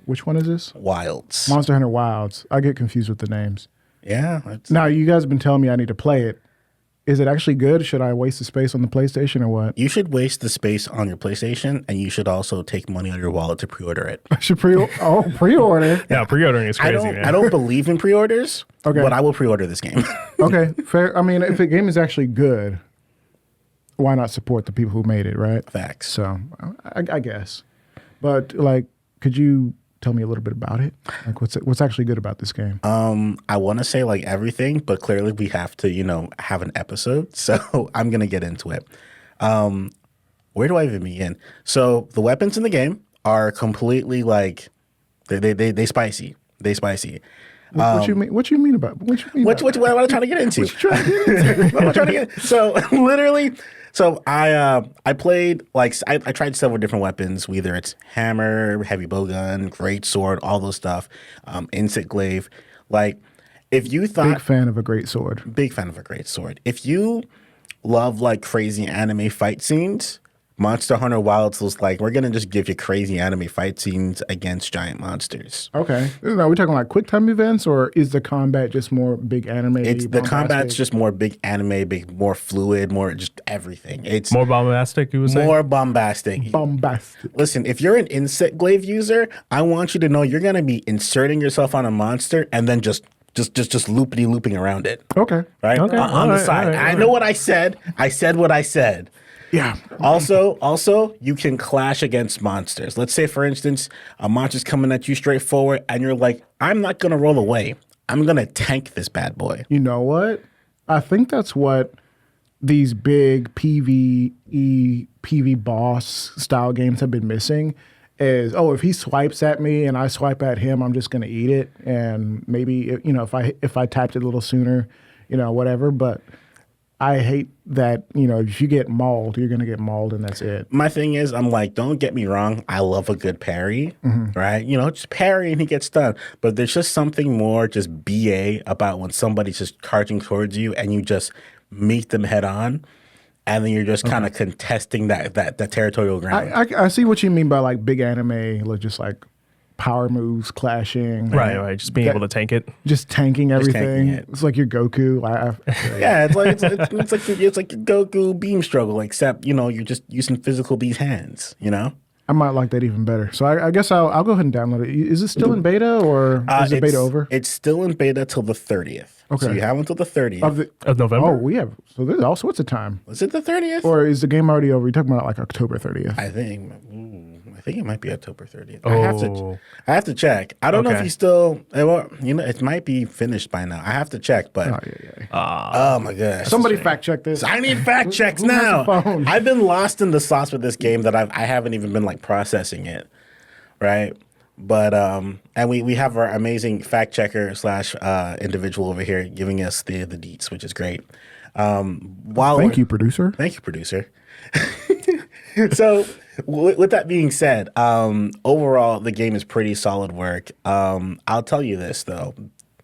Which one is this? Wilds. Monster Hunter Wilds. I get confused with the names. Yeah. Now, you guys have been telling me I need to play it. Is it actually good? Should I waste the space on the PlayStation or what? You should waste the space on your PlayStation, and you should also take money out of your wallet to pre-order it. I should pre-order. Yeah, pre-ordering is crazy, man. I don't believe in pre-orders, Okay. but I will pre-order this game. Okay, fair. I mean, if the game is actually good, why not support the people who made it, right? Facts. So, I guess. But, like, could you tell me a little bit about it? Like, what's actually good about this game? I want to say like everything, but clearly we have to, have an episode. So I'm going to get into it. Where do I even begin? So the weapons in the game are completely like, they spicy. They spicy. What you mean? What you mean about? What am I trying to get into? What am I trying to get? So literally, I played I tried several different weapons. Whether it's hammer, heavy bowgun, great sword, all those stuff. Insect glaive. Like, if you thought Big fan of a great sword. If you love like crazy anime fight scenes, Monster Hunter Wilds was like, we're gonna just give you crazy anime fight scenes against giant monsters. Okay. Are we talking like quick time events, or is the combat just more big anime? The combat's just more big anime, more fluid, more just everything. It's more bombastic, you would say? More bombastic. Listen, if you're an insect glaive user, I want you to know you're gonna be inserting yourself on a monster and then just looping around it. Okay. Right? Okay. On the side. I know what I said. I said what I said. Yeah. Also, you can clash against monsters. Let's say, for instance, a monster's coming at you straight forward, and you're like, I'm not going to roll away. I'm going to tank this bad boy. You know what? I think that's what these big PvE boss style games have been missing is, if he swipes at me and I swipe at him, I'm just going to eat it. And maybe, if I typed it a little sooner, whatever. But I hate that, if you get mauled, you're going to get mauled and that's it. My thing is, I'm like, don't get me wrong. I love a good parry, right? Just parry and he gets done. But there's just something more just BA about when somebody's just charging towards you and you just meet them head on. And then you're just kind of contesting that territorial ground. I see what you mean by like big anime, like just like power moves clashing. Right. Just being able to tank it. Just tanking everything. It's like your Goku. Yeah, it's like your Goku beam struggle, except you're just using physical beast hands. I might like that even better. So I guess I'll go ahead and download it. Is it still in beta or is the beta over? It's still in beta till the 30th. Okay. So you have until the 30th. Of November? Oh, we have. So there's all sorts of time. Was it the 30th? Or is the game already over? You're talking about like October 30th. I think it might be October 30th. Oh. I have to check. I don't know if he's still, it might be finished by now. I have to check, but oh my gosh. Somebody fact check this. I need fact checks now. I've been lost in the sauce with this game that I haven't even been like processing it. Right? But and we have our amazing fact checker / individual over here giving us the deets, which is great. Thank you, producer. Thank you, producer. So with that being said, overall the game is pretty solid work. I'll tell you this though.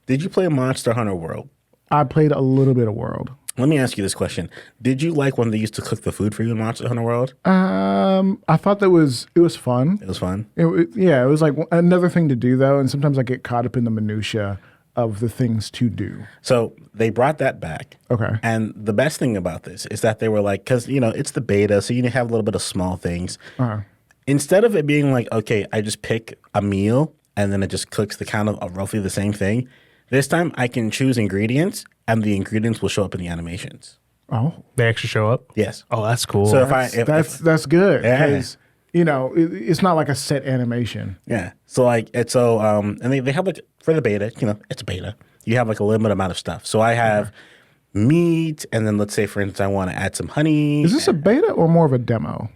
Did you play Monster Hunter World? I played a little bit of World. Let me ask you this question. Did you like when they used to cook the food for you in Monster Hunter World? I thought it was fun. It was fun? It was like another thing to do, though, and sometimes I get caught up in the minutia of the things to do. So they brought that back. Okay. And the best thing about this is that they were like, because, it's the beta, so you have a little bit of small things. Uh-huh. Instead of it being like, okay, I just pick a meal and then it just cooks the kind of roughly the same thing, this time I can choose ingredients and the ingredients will show up in the animations. Oh. They actually show up? Yes. Oh, that's cool. So that's good. Yeah. Because, it's not like a set animation. Yeah. So and they have like, for the beta, it's a beta. You have like a limited amount of stuff. So I have meat, and then let's say, for instance, I want to add some honey. Is this a beta or more of a demo?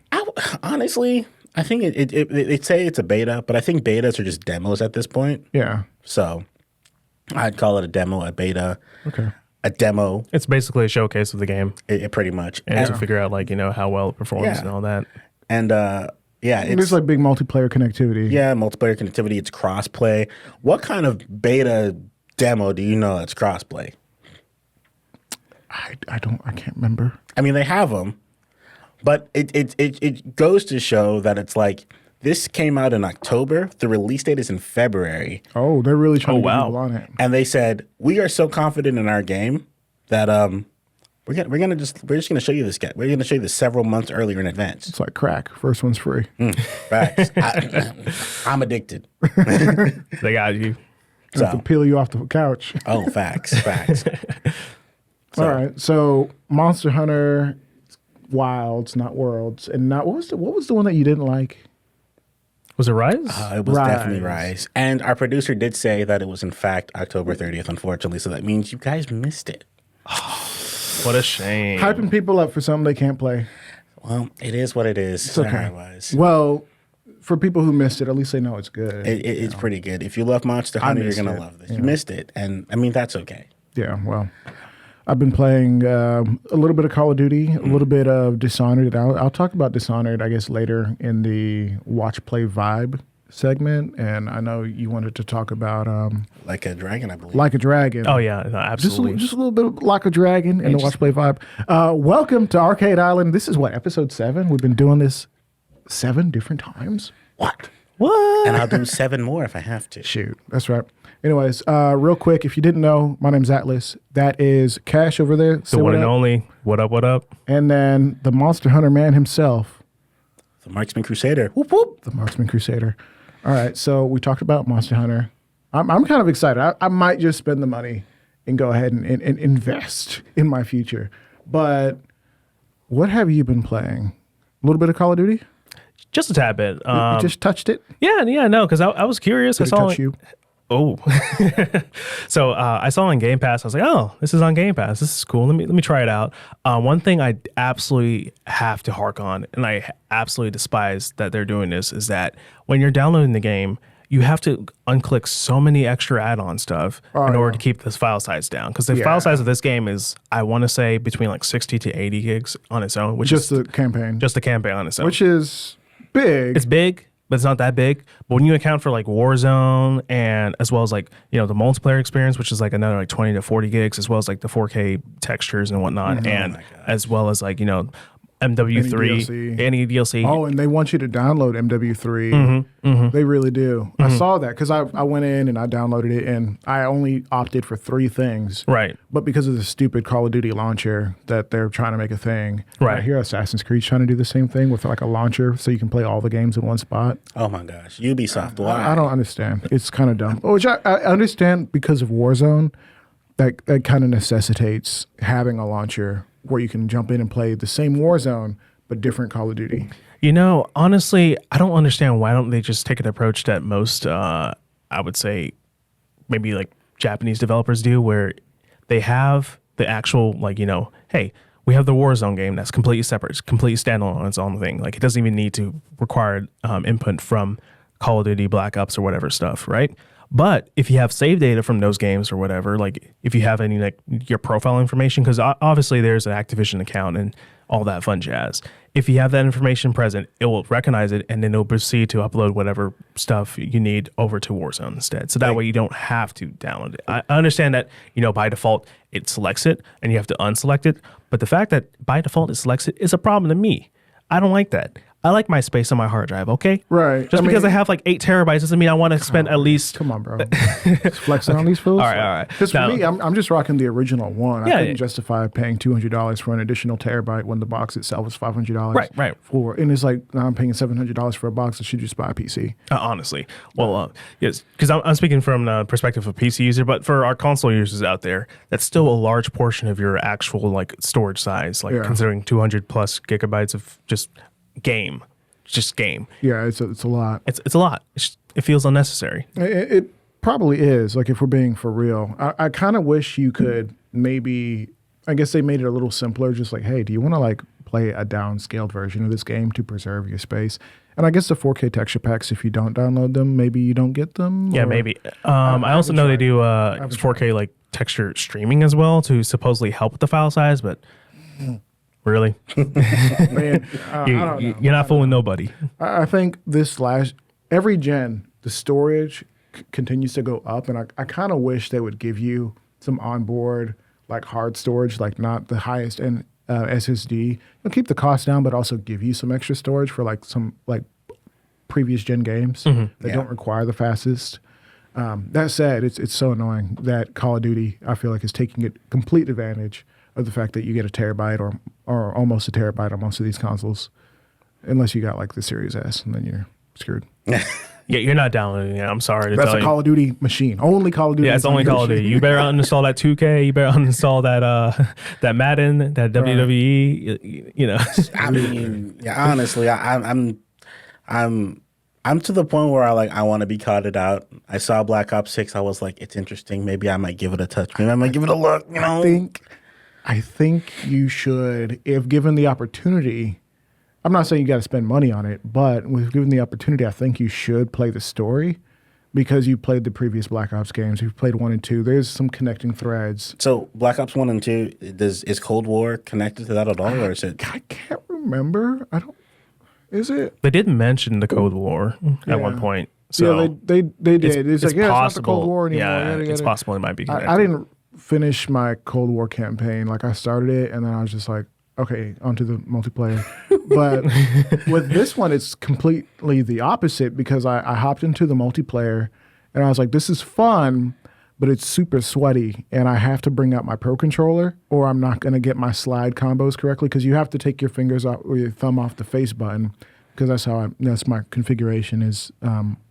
Honestly, I think it say it's a beta, but I think betas are just demos at this point. Yeah. So I'd call it a demo, a beta. Okay. A demo. It's basically a showcase of the game. It pretty much. And to figure out how well it performs and all that. And there's like big multiplayer connectivity. Yeah, multiplayer connectivity. It's crossplay. What kind of beta demo do you know that's crossplay? I can't remember. I mean, they have them, but it goes to show that it's like This came out in October. The release date is in February. Oh, they're really trying to get wow. people on it. And they said, we are so confident in our game that we're just gonna show you this. We're gonna show you this several months earlier in advance. It's like crack. First one's free. Facts. I'm addicted. They got you. They have to peel you off the couch. Oh, facts. All right. So Monster Hunter Wilds, not Worlds, and not what was the one that you didn't like? Was it Rise? It was definitely Rise. And our producer did say that it was in fact October 30th, unfortunately. So that means you guys missed it. What a shame. Hyping people up for something they can't play. Well, it is what it is. It's okay. Was. Well, for people who missed it, at least they know it's good. It's pretty good. If you love Monster Hunter, you're going to love this. You missed it. And I mean, that's okay. Yeah, well, I've been playing a little bit of Call of Duty, a little bit of Dishonored. I'll talk about Dishonored, I guess, later in the Watch Play Vibe segment. And I know you wanted to talk about Like a Dragon, I believe. Like a Dragon. Oh, yeah. No, absolutely. Just a little bit of Like a Dragon in the Watch Play Vibe. Welcome to Arcade Island. This is what, episode 7? We've been doing this 7 different times. What? What? And I'll do 7 more if I have to. Shoot, that's right. Anyways, real quick, if you didn't know, my name's Atlas. That is Cash over there. The one and only. What up, what up? And then the Monster Hunter man himself. The Marksman Crusader. Whoop, whoop. The Marksman Crusader. All right, so we talked about Monster Hunter. I'm kind of excited. I might just spend the money and go ahead and invest in my future. But what have you been playing? A little bit of Call of Duty? Just a tad bit. You just touched it? Yeah, no, because I was curious. Did I saw touch you? Oh, so I saw it on Game Pass. I was like, oh, this is on Game Pass. This is cool. Let me try it out. One thing I absolutely have to hark on, and I absolutely despise that they're doing this, is that when you're downloading the game, you have to unclick so many extra add-on stuff in order to keep this file size down. Because the file size of this game is, I want to say, between like 60 to 80 gigs on its own. Which Just is the campaign. just the campaign on its own. Which is big. It's big, but it's not that big. But when you account for like Warzone and as well as like, the multiplayer experience, which is like another like 20 to 40 gigs, as well as like the 4K textures and whatnot, and as well as like, MW3, any DLC. Oh, and they want you to download MW3. They really do. I saw that because I went in and I downloaded it, and I only opted for 3 things. Right. But because of the stupid Call of Duty launcher that they're trying to make a thing. Right. I hear Assassin's Creed's trying to do the same thing with like a launcher so you can play all the games in one spot. Oh my gosh. Ubisoft, why? I don't understand. It's kind of dumb. Which I understand because of Warzone. That kind of necessitates having a launcher where you can jump in and play the same Warzone, but different Call of Duty. Honestly, I don't understand why don't they just take an approach that most, I would say, maybe like Japanese developers do, where they have the actual, like, hey, we have the Warzone game that's completely separate, it's completely standalone on its own thing. Like, it doesn't even need to require input from Call of Duty, Black Ops, or whatever stuff, right? But if you have save data from those games or whatever, like if you have any like your profile information, because obviously there's an Activision account and all that fun jazz. If you have that information present, it will recognize it and then it'll proceed to upload whatever stuff you need over to Warzone instead. So that way you don't have to download it. I understand that, by default it selects it and you have to unselect it. But the fact that by default it selects it is a problem to me. I don't like that. I like my space on my hard drive, okay? Right. Just because I have like 8 terabytes doesn't mean I want to spend at least... Come on, bro. Just flexing on these fools. All right. Because for me, I'm just rocking the original one. Yeah, I couldn't justify paying $200 for an additional terabyte when the box itself is $500. Right. And it's like, I'm paying $700 for a box. I should just buy a PC. Honestly. Well, yes, because I'm speaking from the perspective of PC user, but for our console users out there, that's still a large portion of your actual like storage size, like considering 200 plus gigabytes of just game. Yeah, it's a lot. It's a lot. It feels unnecessary. It probably is. Like, if we're being for real, I kind of wish you could maybe. I guess they made it a little simpler. Just like, hey, do you want to like play a downscaled version of this game to preserve your space? And I guess the 4K texture packs, if you don't download them, maybe you don't get them. Yeah, maybe. I also know they do 4K like texture streaming as well to supposedly help with the file size, but. Really? Man, you're not fooling nobody. I think every gen, the storage continues to go up, and I kind of wish they would give you some onboard like hard storage, like not the highest end SSD. It'll keep the cost down, but also give you some extra storage for like some like previous gen games. They don't require the fastest. That said, it's so annoying that Call of Duty, I feel like, is taking a complete advantage of the fact that you get a terabyte or almost a terabyte on most of these consoles, unless you got like the Series S, and then you're screwed. Yeah, you're not downloading it. I'm sorry to That's tell a you. Call of Duty machine. Only Call of Duty. Yeah, it's only Call of Duty. You better uninstall that 2K. You better uninstall that that Madden, that WWE. You know. I mean, yeah, honestly, I'm to the point where I want to be carded out. I saw Black Ops 6. I was like, it's interesting. Maybe I might give it a touch. Maybe I might give it a look. You know. I think you should, if given the opportunity. I'm not saying you got to spend money on it, but if given the opportunity, I think you should play the story because you played the previous Black Ops games. You've played 1 and 2. There's some connecting threads. So Black Ops 1 and 2, is Cold War connected to that at all, or is it? I can't remember. Is it? They did mention the Cold War at one point. So yeah, they did. It's like, yeah, possible. it's not the Cold War anymore. Yeah, it's possible it might be connected. I didn't finish my Cold War campaign. Like, I started it, and then I was just like, okay, onto the multiplayer. But with this one, it's completely the opposite because I hopped into the multiplayer, and I was like, this is fun, but it's super sweaty, and I have to bring out my Pro Controller, or I'm not going to get my slide combos correctly because you have to take your fingers off or your thumb off the face button because that's my configuration is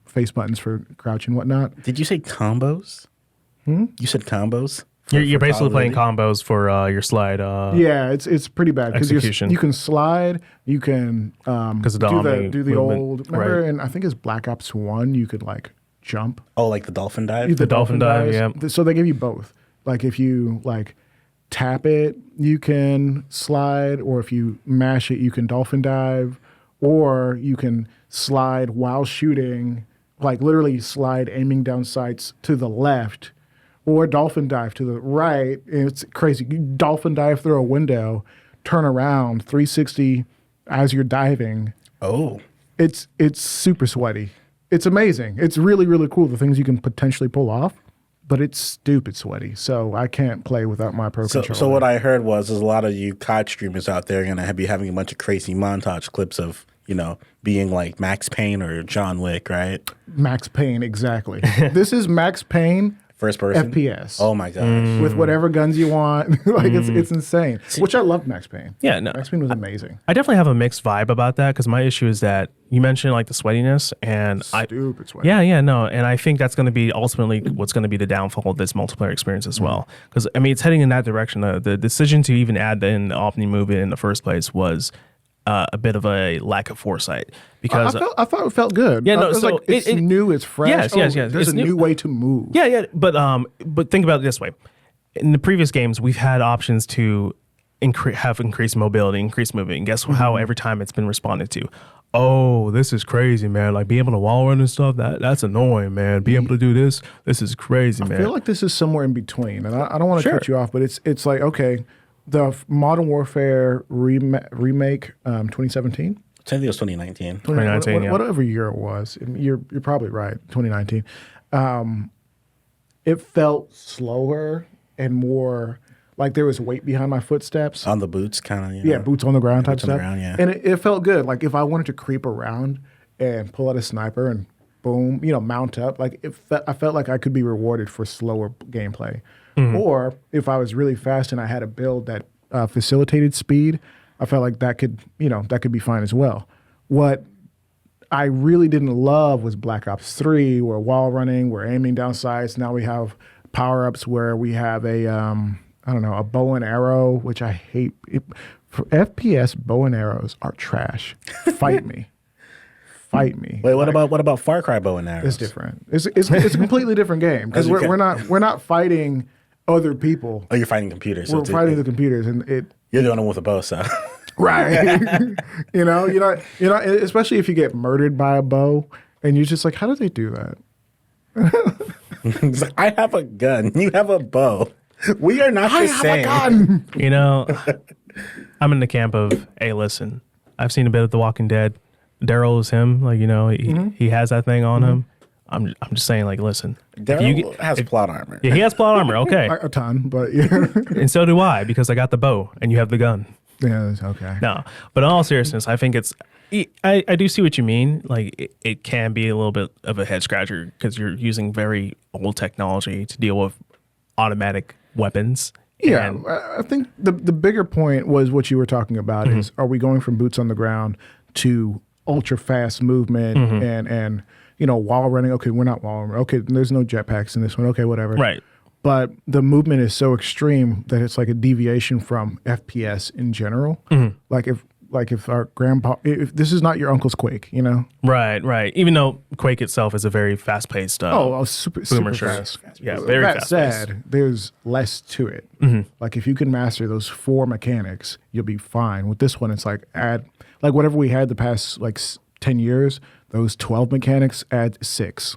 face buttons for crouch and whatnot. Did you say combos? You said combos? You're basically playing combos for your slide. Yeah, it's pretty bad because execution. you can slide, you can do the old. Remember, right. and I think it's Black Ops 1, you could like jump. Oh, like the dolphin dive? The dolphin dive, dives. yeah. So they give you both. Like if you like tap it, you can slide, or if you mash it, you can dolphin dive, or you can slide while shooting, like literally slide aiming down sights to the left. Or dolphin dive to the right. It's crazy. You dolphin dive through a window, turn around 360 as you're diving. Oh. It's super sweaty. It's amazing. It's really, really cool, the things you can potentially pull off, but it's stupid sweaty. So I can't play without my Pro Controller. So what I heard was there's a lot of you COD streamers out there going to be having a bunch of crazy montage clips of, being like Max Payne or John Wick, right? Max Payne, exactly. This is Max Payne. First person? FPS. Oh my gosh. With whatever guns you want. Like it's insane. Which I love Max Payne. Yeah, no. Max Payne was amazing. I definitely have a mixed vibe about that because my issue is that you mentioned like the sweatiness and Stupid sweaty. Yeah, no. And I think that's going to be ultimately what's going to be the downfall of this multiplayer experience as well. Because I mean, it's heading in that direction. The decision to even add in the Omni move in the first place was a bit of a lack of foresight because I thought it felt good. Yeah, no, it was so like it's new, it's fresh. Yes. There's It's a new way to move. Yeah, but think about it this way: in the previous games, we've had options to have increased mobility, increased movement. And guess how? Every time it's been responded to. Oh, this is crazy, man! Like being able to wall run and stuff. That's annoying, man. Being able to do this is crazy, man. I feel like this is somewhere in between, and I don't want to cut you off, but it's like okay. The Modern Warfare remake, 2017? I think it was 2019. 2019, yeah. Whatever year it was. You're probably right, 2019. It felt slower and more like there was weight behind my footsteps. On the boots, kind of. Yeah, boots on the ground type stuff. Yeah. And it felt good. Like if I wanted to creep around and pull out a sniper and boom, mount up, like I felt like I could be rewarded for slower gameplay. Or if I was really fast and I had a build that facilitated speed, I felt like that could be fine as well. What I really didn't love was Black Ops 3, where wall running, we're aiming down sights. Now we have power-ups where we have a bow and arrow, which I hate. For FPS, bow and arrows are trash. Fight me. Fight me. Wait, what about Far Cry bow and arrows? It's different. It's a completely different game because we're not fighting other people. Oh, you're fighting computers. We're fighting the computers, and you're the one with a bow, so right. Especially if you get murdered by a bow, and you're just like, how did they do that? I have a gun. You have a bow. We are not the same. I have a gun. I'm in the camp of, hey, listen, I've seen a bit of The Walking Dead. Daryl is him. Like, he has that thing on him. I'm just saying, like, listen. Daryl has plot armor. Yeah, he has plot armor. Okay. A ton, but yeah. And so do I, because I got the bow and you have the gun. Yeah, okay. No, but in all seriousness, I think it's I do see what you mean. Like it can be a little bit of a head scratcher because you're using very old technology to deal with automatic weapons. Yeah, And I think the bigger point was what you were talking about is, are we going from boots on the ground to ultra fast movement and wall running? Okay, we're not wall running. Okay, there's no jetpacks in this one. Okay, whatever. right. But the movement is so extreme that it's like a deviation from FPS in general. Like if our grandpa, if this is not your uncle's Quake, Right. Even though Quake itself is a very fast paced super boomer super shooter. fast. Yeah, very That fast paced. said, there's less to it. Like if you can master those 4 mechanics, you'll be fine. With this one, it's like add like whatever we had the past 10 years, those 12 mechanics add 6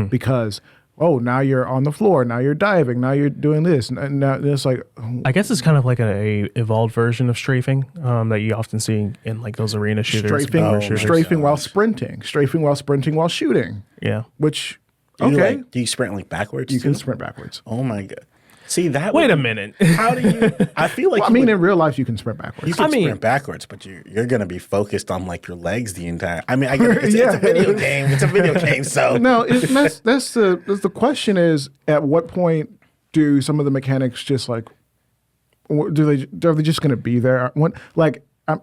because now you're on the floor, now you're diving, now you're doing this, and now it's like I guess it's kind of like a evolved version of strafing that you often see in like those arena shooters. boomer shooters. strafing while sprinting while shooting. Yeah. Which Do you sprint like backwards? you can too? sprint backwards. Oh my god! See that? Wait a minute. How do you? I feel like Well, I mean, in real life, you can sprint backwards. you can I mean- sprint backwards, but you're gonna be focused on like your legs the entire. I mean, I get it. It's a video game. It's a video game, so No, that's the question is, at what point do some of the mechanics just like are they just going to be there?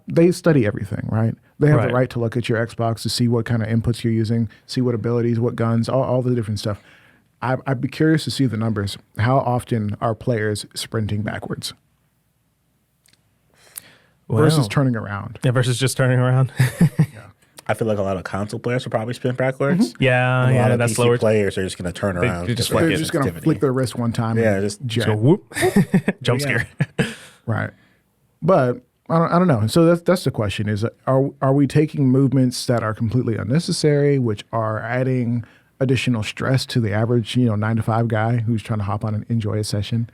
They study everything, right? They have Right. the right to look at your Xbox to see what kind of inputs you're using, see what abilities, what guns, all the different stuff. I'd be curious to see the numbers. How often are players sprinting backwards versus Wow. turning around? Yeah, versus just turning around. I feel like a lot of console players will probably sprint backwards. yeah, And a lot of that's PC slower. players are just gonna turn around. just for flick They're it. just going to sensitivity. flick their wrist one time. Yeah, and just jet. So whoop, jump scare. Right. But I don't know. So that's the question is, are we taking movements that are completely unnecessary, which are adding additional stress to the average, 9 to 5 guy who's trying to hop on and enjoy a session?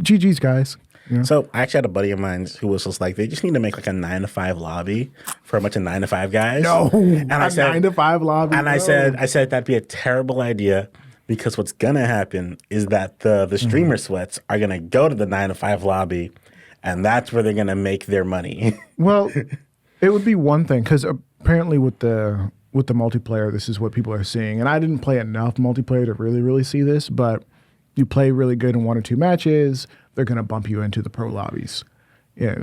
GG's, guys. So I actually had a buddy of mine who was just like, they just need to make like a 9 to 5 lobby for a bunch of 9 to 5 guys. No, and I a said, 9 to 5 lobby. and I said that'd be a terrible idea because what's gonna happen is that the streamer sweats are gonna go to the 9 to 5 lobby, and that's where they're gonna make their money. Well, it would be one thing because apparently with the multiplayer, this is what people are seeing. And I didn't play enough multiplayer to really see this, but you play really good in 1 or 2 matches, they're going to bump you into the pro lobbies. Yeah,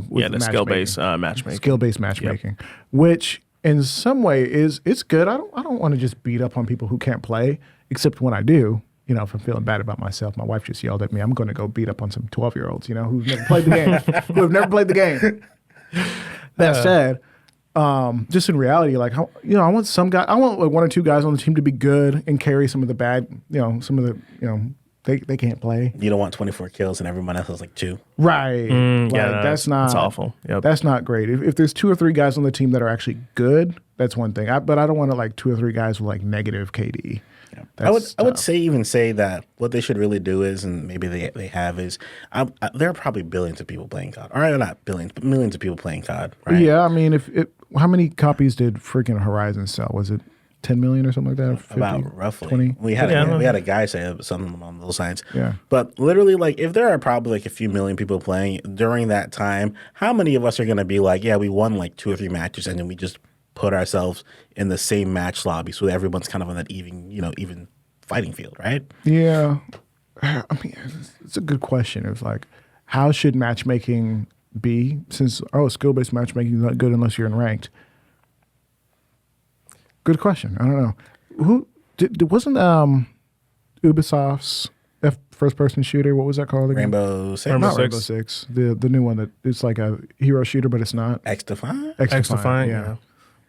with the skill based matchmaking. Skill-based matchmaking, which in some way it's good. I don't want to just beat up on people who can't play, except when I do. If I'm feeling bad about myself, my wife just yelled at me. I'm going to go beat up on some 12-year-olds, who've never played the game, who have never played the game. That said, just in reality, like I want I want like 1 or 2 guys on the team to be good and carry some of the bad, some of the, they can't play. You don't want 24 kills and everyone else has like 2. Right. That's awful. Yep. That's not great. If there's 2 or 3 guys on the team that are actually good, that's one thing. But I don't want to like 2 or 3 guys with like negative KD. I would say that what they should really do is, and maybe they have is, there are probably billions of people playing COD. Or not billions, but millions of people playing COD. Right? Yeah, I mean, how many copies did freaking Horizon sell? Was it 10 million or something like that? 50, About roughly 20? we had a guy say something along those lines. Yeah. But literally, like, if there are probably like a few million people playing during that time, how many of us are going to be like, yeah, we won like 2 or 3 matches and then we just put ourselves in the same match lobby so everyone's kind of on that even fighting field, right? Yeah. I mean, it's a good question. It's like, how should matchmaking be? Since skill-based matchmaking is not good unless you're in ranked. Good question. I don't know. Who wasn't Ubisoft's first-person shooter? What was that called again? Rainbow Six, Rainbow Not Six. Rainbow Six. The new one that it's like a hero shooter, but it's not. X-Defiant. X-Defiant, yeah.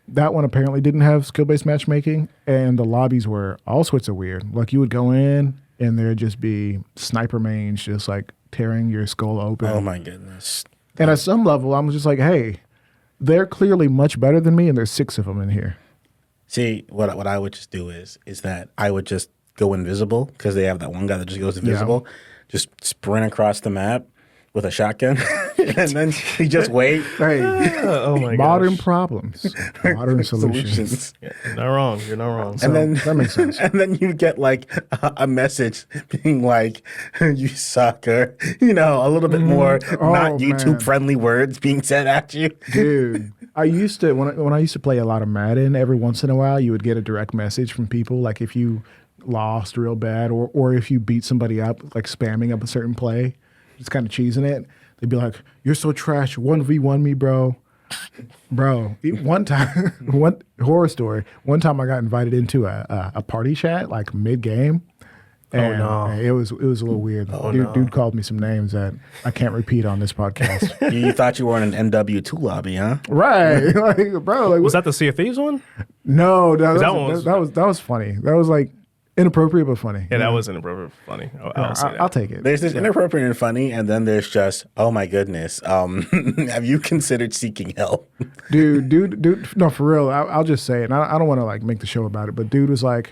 That one apparently didn't have skill-based matchmaking, and the lobbies were all sorts of weird. Like you would go in, and there'd just be sniper mains just like tearing your skull open. Oh my goodness. And at some level, I'm just like, hey, they're clearly much better than me, and there's 6 of them in here. See, what I would just do is that I would just go invisible because they have that one guy that just goes invisible, just sprint across the map with a shotgun. and then you just wait. Hey, Oh my modern gosh. problems, modern solutions. Yeah, you're not wrong. You're not wrong. And then that makes sense. And then you get like a message being like, "You suck," or a little bit more not YouTube friendly words being said at you. Dude, I used to when I used to play a lot of Madden. Every once in a while, you would get a direct message from people, like if you lost real bad, or if you beat somebody up, like spamming up a certain play, just kind of cheesing it. They'd be like, "You're so trash. 1v1 me, bro." Bro, one time, one horror story. One time, I got invited into a party chat like mid game. And no. it was a little weird. Dude called me some names that I can't repeat on this podcast. You thought you were in an MW2 lobby, huh? Right, like, bro. Like, Was that the Sea of Thieves one? no, that one that was funny. That was like inappropriate but funny. Yeah, that was inappropriate funny. I'll say that. I'll take it. There's this inappropriate and funny, and then there's just, oh my goodness, have you considered seeking help? Dude. No, for real. I'll just say it. And I don't want to like make the show about it, but dude was like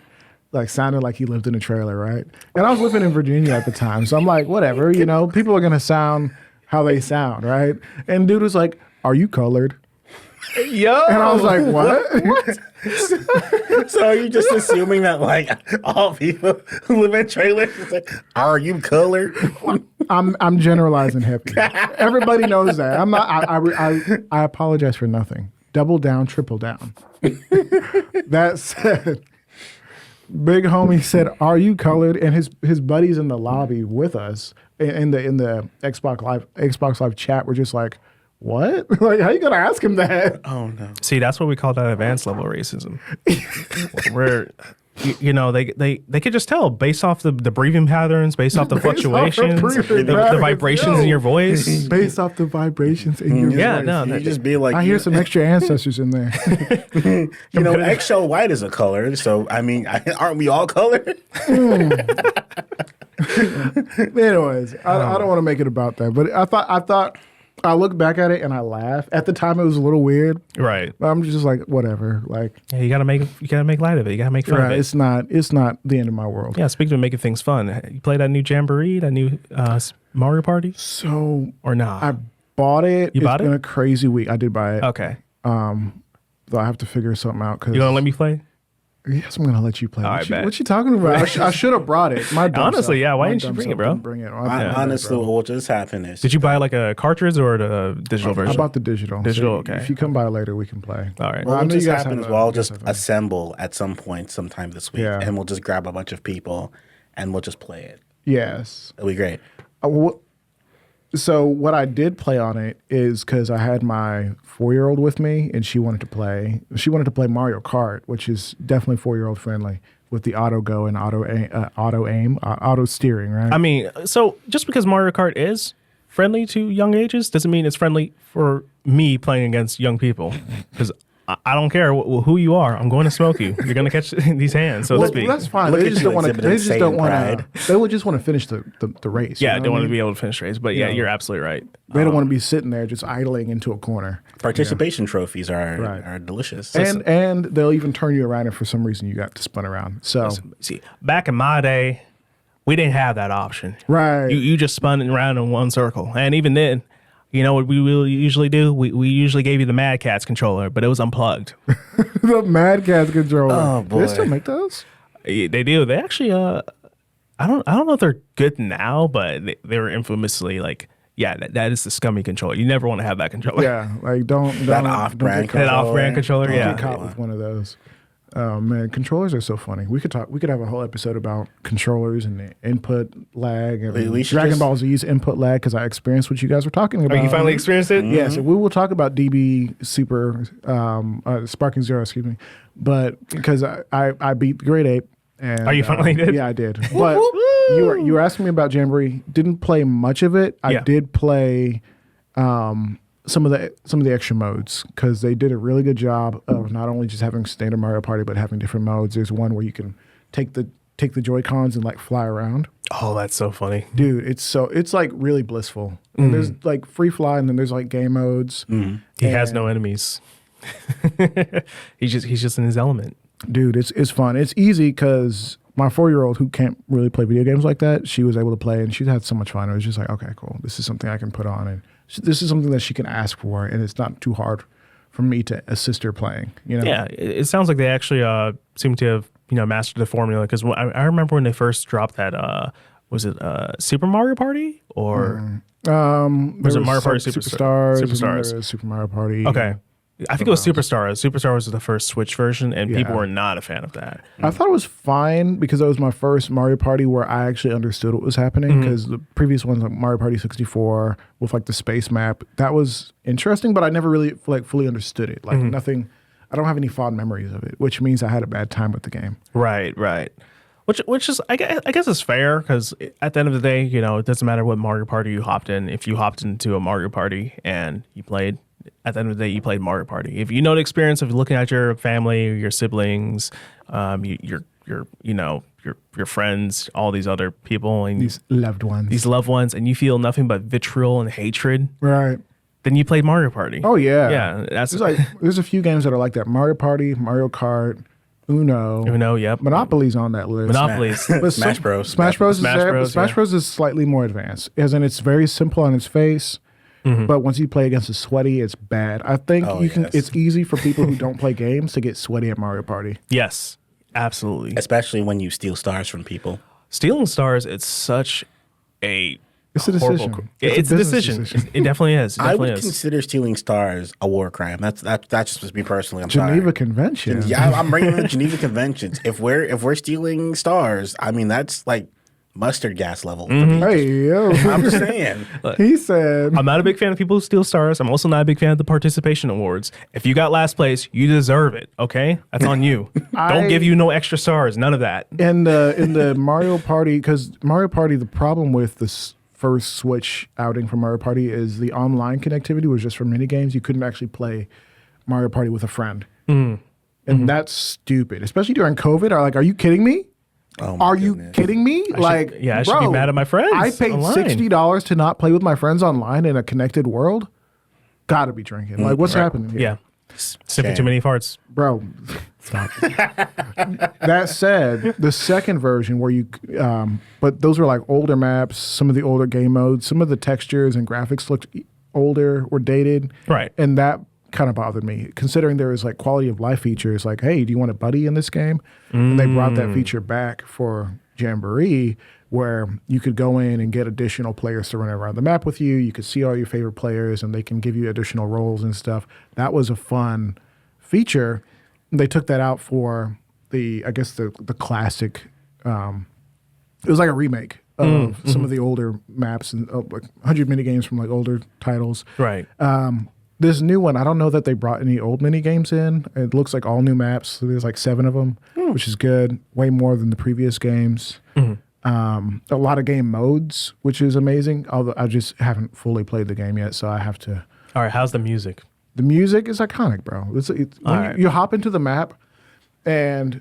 sounded like he lived in a trailer, right? And I was living in Virginia at the time, so I'm like, whatever, people are gonna sound how they sound, right? And dude was like, "Are you colored?" Yo, And I was like, "What?" So are you just assuming that like all people who live in trailers is like, are you colored? I'm generalizing heavy. Everybody knows that. I'm not. I apologize for nothing. Double down, triple down. That said, big homie said, "Are you colored?" And his buddies in the lobby with us in the Xbox Live chat were just like, "What? Like, how you gonna ask him that?" Oh no. see, that's what we call that advanced level racism. Where they could just tell based off the breathing patterns, based off the fluctuations, the vibrations in your voice. Based off the vibrations in your Yeah, voice. no, You just be like, I hear some extra ancestors in there. eggshell white is a color, so I mean, aren't we all colored? Anyways, I don't want to make it about that, but I thought I look back at it and I laugh. At the time, it was a little weird. Right. But I'm just like, whatever. Like, Yeah, you gotta make light of it. You gotta make fun of it. it's not the end of my world. Yeah, speaking of making things fun, you play that new Jamboree, that new Mario Party, So or not? I bought it. You bought It's been it? a crazy week. I did buy it. Okay. Though I have to figure something out. Cause You gonna let me play? Yes, I'm gonna let you play. All right, bet. What you talking about? I should have brought it. My dumb Honestly, self. yeah, why My didn't you dumb bring it, self bro? didn't Bring it. Honestly, what will just happen is, Did you buy like a cartridge or the digital version? I bought the digital. Digital, So okay. If you come by later, we can play. All right. Well, I what know just you guys happen is have we'll all you just guys have assemble at some point sometime this week, Yeah. and we'll just grab a bunch of people and we'll just play it. Yes. It'll be great. So what I did play on it is because I had my 4-year-old with me, and she wanted to play. She wanted to play Mario Kart, which is definitely 4-year-old friendly with the auto go and auto steering, right? I mean, so just because Mario Kart is friendly to young ages doesn't mean it's friendly for me playing against young people. Because I don't care who you are. I'm going to smoke you. You're going to catch these hands, so to speak. That's fine. Look They at just you don't want to. exhibiting They just don't Satan want pride. to. They would just want to finish the race. Yeah, you know they what want I to mean? be able to finish race. But yeah, Yeah. you're absolutely right. They don't want to be sitting there just idling into a corner. Participation trophies Right. are delicious. And they'll even turn you around if for some reason you got to spin around. So See, back in my day, we didn't have that option. right. You just spun around in one circle. And even then, you know what we will usually do? We usually gave you the Mad Catz controller, but it was unplugged. The Mad Catz controller. Oh, Do boy. they still make those? They do. They actually I don't know if they're good now, but they were infamously like, yeah, that is the scummy controller. You never want to have that controller. Yeah. Like don't That don't off-brand get caught- That off-brand controller, don't yeah. get caught with one of those. Oh man, controllers are so funny. We could have a whole episode about controllers and the input lag and We should Dragon just- Ball Z's input lag because I experienced what you guys were talking about. Oh, you finally experienced it? Yes, we will talk about DB Super Sparking Zero, excuse me, but because I beat the Great Ape. And, Oh, you finally did? Yeah, I did. But you were asking me about Jamboree. Didn't play much of it. I Yeah. did play some of the extra modes because they did a really good job of not only just having standard Mario Party but having different modes. There's one where you can take the Joy-Cons and like fly around. Oh, that's so funny. Dude, it's like really blissful. And there's like free fly, and then there's like game modes. He has no enemies. he's just in his element. Dude, it's fun. It's easy because my 4-year-old who can't really play video games like that, she was able to play, and she had so much fun. It was just like, okay, cool. This is something I can put on and this is something that she can ask for, and it's not too hard for me to assist her playing. Yeah, it sounds like they actually seem to have mastered the formula, because I remember when they first dropped that. Was it Super Mario Party or was it Mario Party Superstars? Superstars. There was Super Mario Party. Okay. I think it was Superstars. Superstars was the first Switch version, and people were not a fan of that. I thought it was fine because that was my first Mario Party where I actually understood what was happening, because the previous ones, like Mario Party 64 with like the space map, that was interesting, but I never really like fully understood it. Like nothing, I don't have any fond memories of it, which means I had a bad time with the game. Right. Which is, I guess is fair, because at the end of the day, it doesn't matter what Mario Party you hopped in. If you hopped into a Mario Party and you played, at the end of the day, you played Mario Party. If you know the experience of looking at your family, your siblings, your friends, all these other people, and These loved ones, and you feel nothing but vitriol and hatred, right? then you played Mario Party. Oh yeah, yeah. That's there's a few games that are like that: Mario Party, Mario Kart, Uno, yep. Monopoly's on that list. Monopolies. But Smash Bros. Smash Bros. Is there, but Bros, Smash yeah. Bros. Is slightly more advanced, as in it's very simple on its face. But once you play against a sweaty, it's bad. I think it's easy for people who don't play games to get sweaty at Mario Party. Yes, absolutely. Especially when you steal stars from people. Stealing stars, it's such a It's a decision. horrible. It's It's a a business decision. decision. It definitely is. It I definitely would is. consider stealing stars a war crime. That's just me personally. I'm Geneva sorry. Convention. Yeah, I'm bringing in the Geneva Conventions. If we're stealing stars, I mean that's like mustard gas level. For me. Hey yo, I'm just saying. he said. I'm not a big fan of people who steal stars. I'm also not a big fan of the participation awards. If you got last place, you deserve it. Okay, that's on you. Don't give you no extra stars. None of that. in the Mario Party, because Mario Party, the problem with this first Switch outing for Mario Party is the online connectivity was just for mini games. You couldn't actually play Mario Party with a friend, and that's stupid, especially during COVID. Are you kidding me? Oh my Are goodness. you kidding me? I should be mad at my friends. I paid online. $60 to not play with my friends online in a connected world. Gotta be drinking. Like, what's happening here? Yeah, sipping too many farts. Bro, stop. That said, the second version where you, but those were like older maps, some of the older game modes, some of the textures and graphics looked older or dated. Right. And that kind of bothered me, considering there was like quality of life features like, hey, do you want a buddy in this game? And they brought that feature back for Jamboree, where you could go in and get additional players to run around the map with you. You could see all your favorite players and they can give you additional roles and stuff. That was a fun feature. They took that out for the classic. It was like a remake of some of the older maps and like 100 mini games from like older titles. Right. This new one, I don't know that they brought any old mini games in. It looks like all new maps. So there's like 7 of them, which is good. Way more than the previous games. A lot of game modes, which is amazing. Although I just haven't fully played the game yet, so I have to. All right. How's the music? The music is iconic, bro. When you hop into the map, and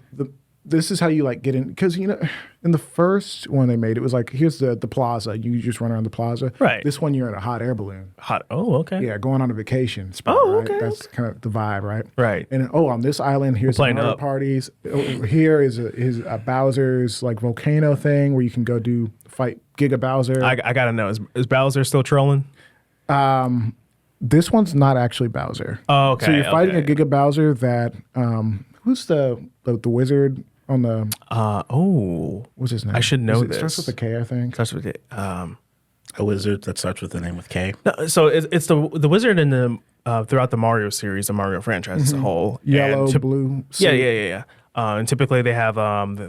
this is how you like get in, because in the first one they made, it was like, here's the plaza. You just run around the plaza. Right. This one, you're in a hot air balloon. Hot. Oh, okay. Yeah, going on a vacation spot. Oh, right? okay, That's kind of the vibe, right? Right. And on this island, here's the playing Mario up. parties. Over here is a Bowser's like volcano thing where you can go fight Giga Bowser. I gotta know. Is Bowser still trolling? This one's not actually Bowser. Oh, okay. So you're fighting okay. a Giga Bowser that who's the wizard on the what's his name? I should know It starts this. with a K, I think. Starts with it. A wizard that starts with the name with K. No, so it's the wizard in the throughout the Mario series, the Mario franchise as a whole. Yellow, And blue. Yeah. And typically they have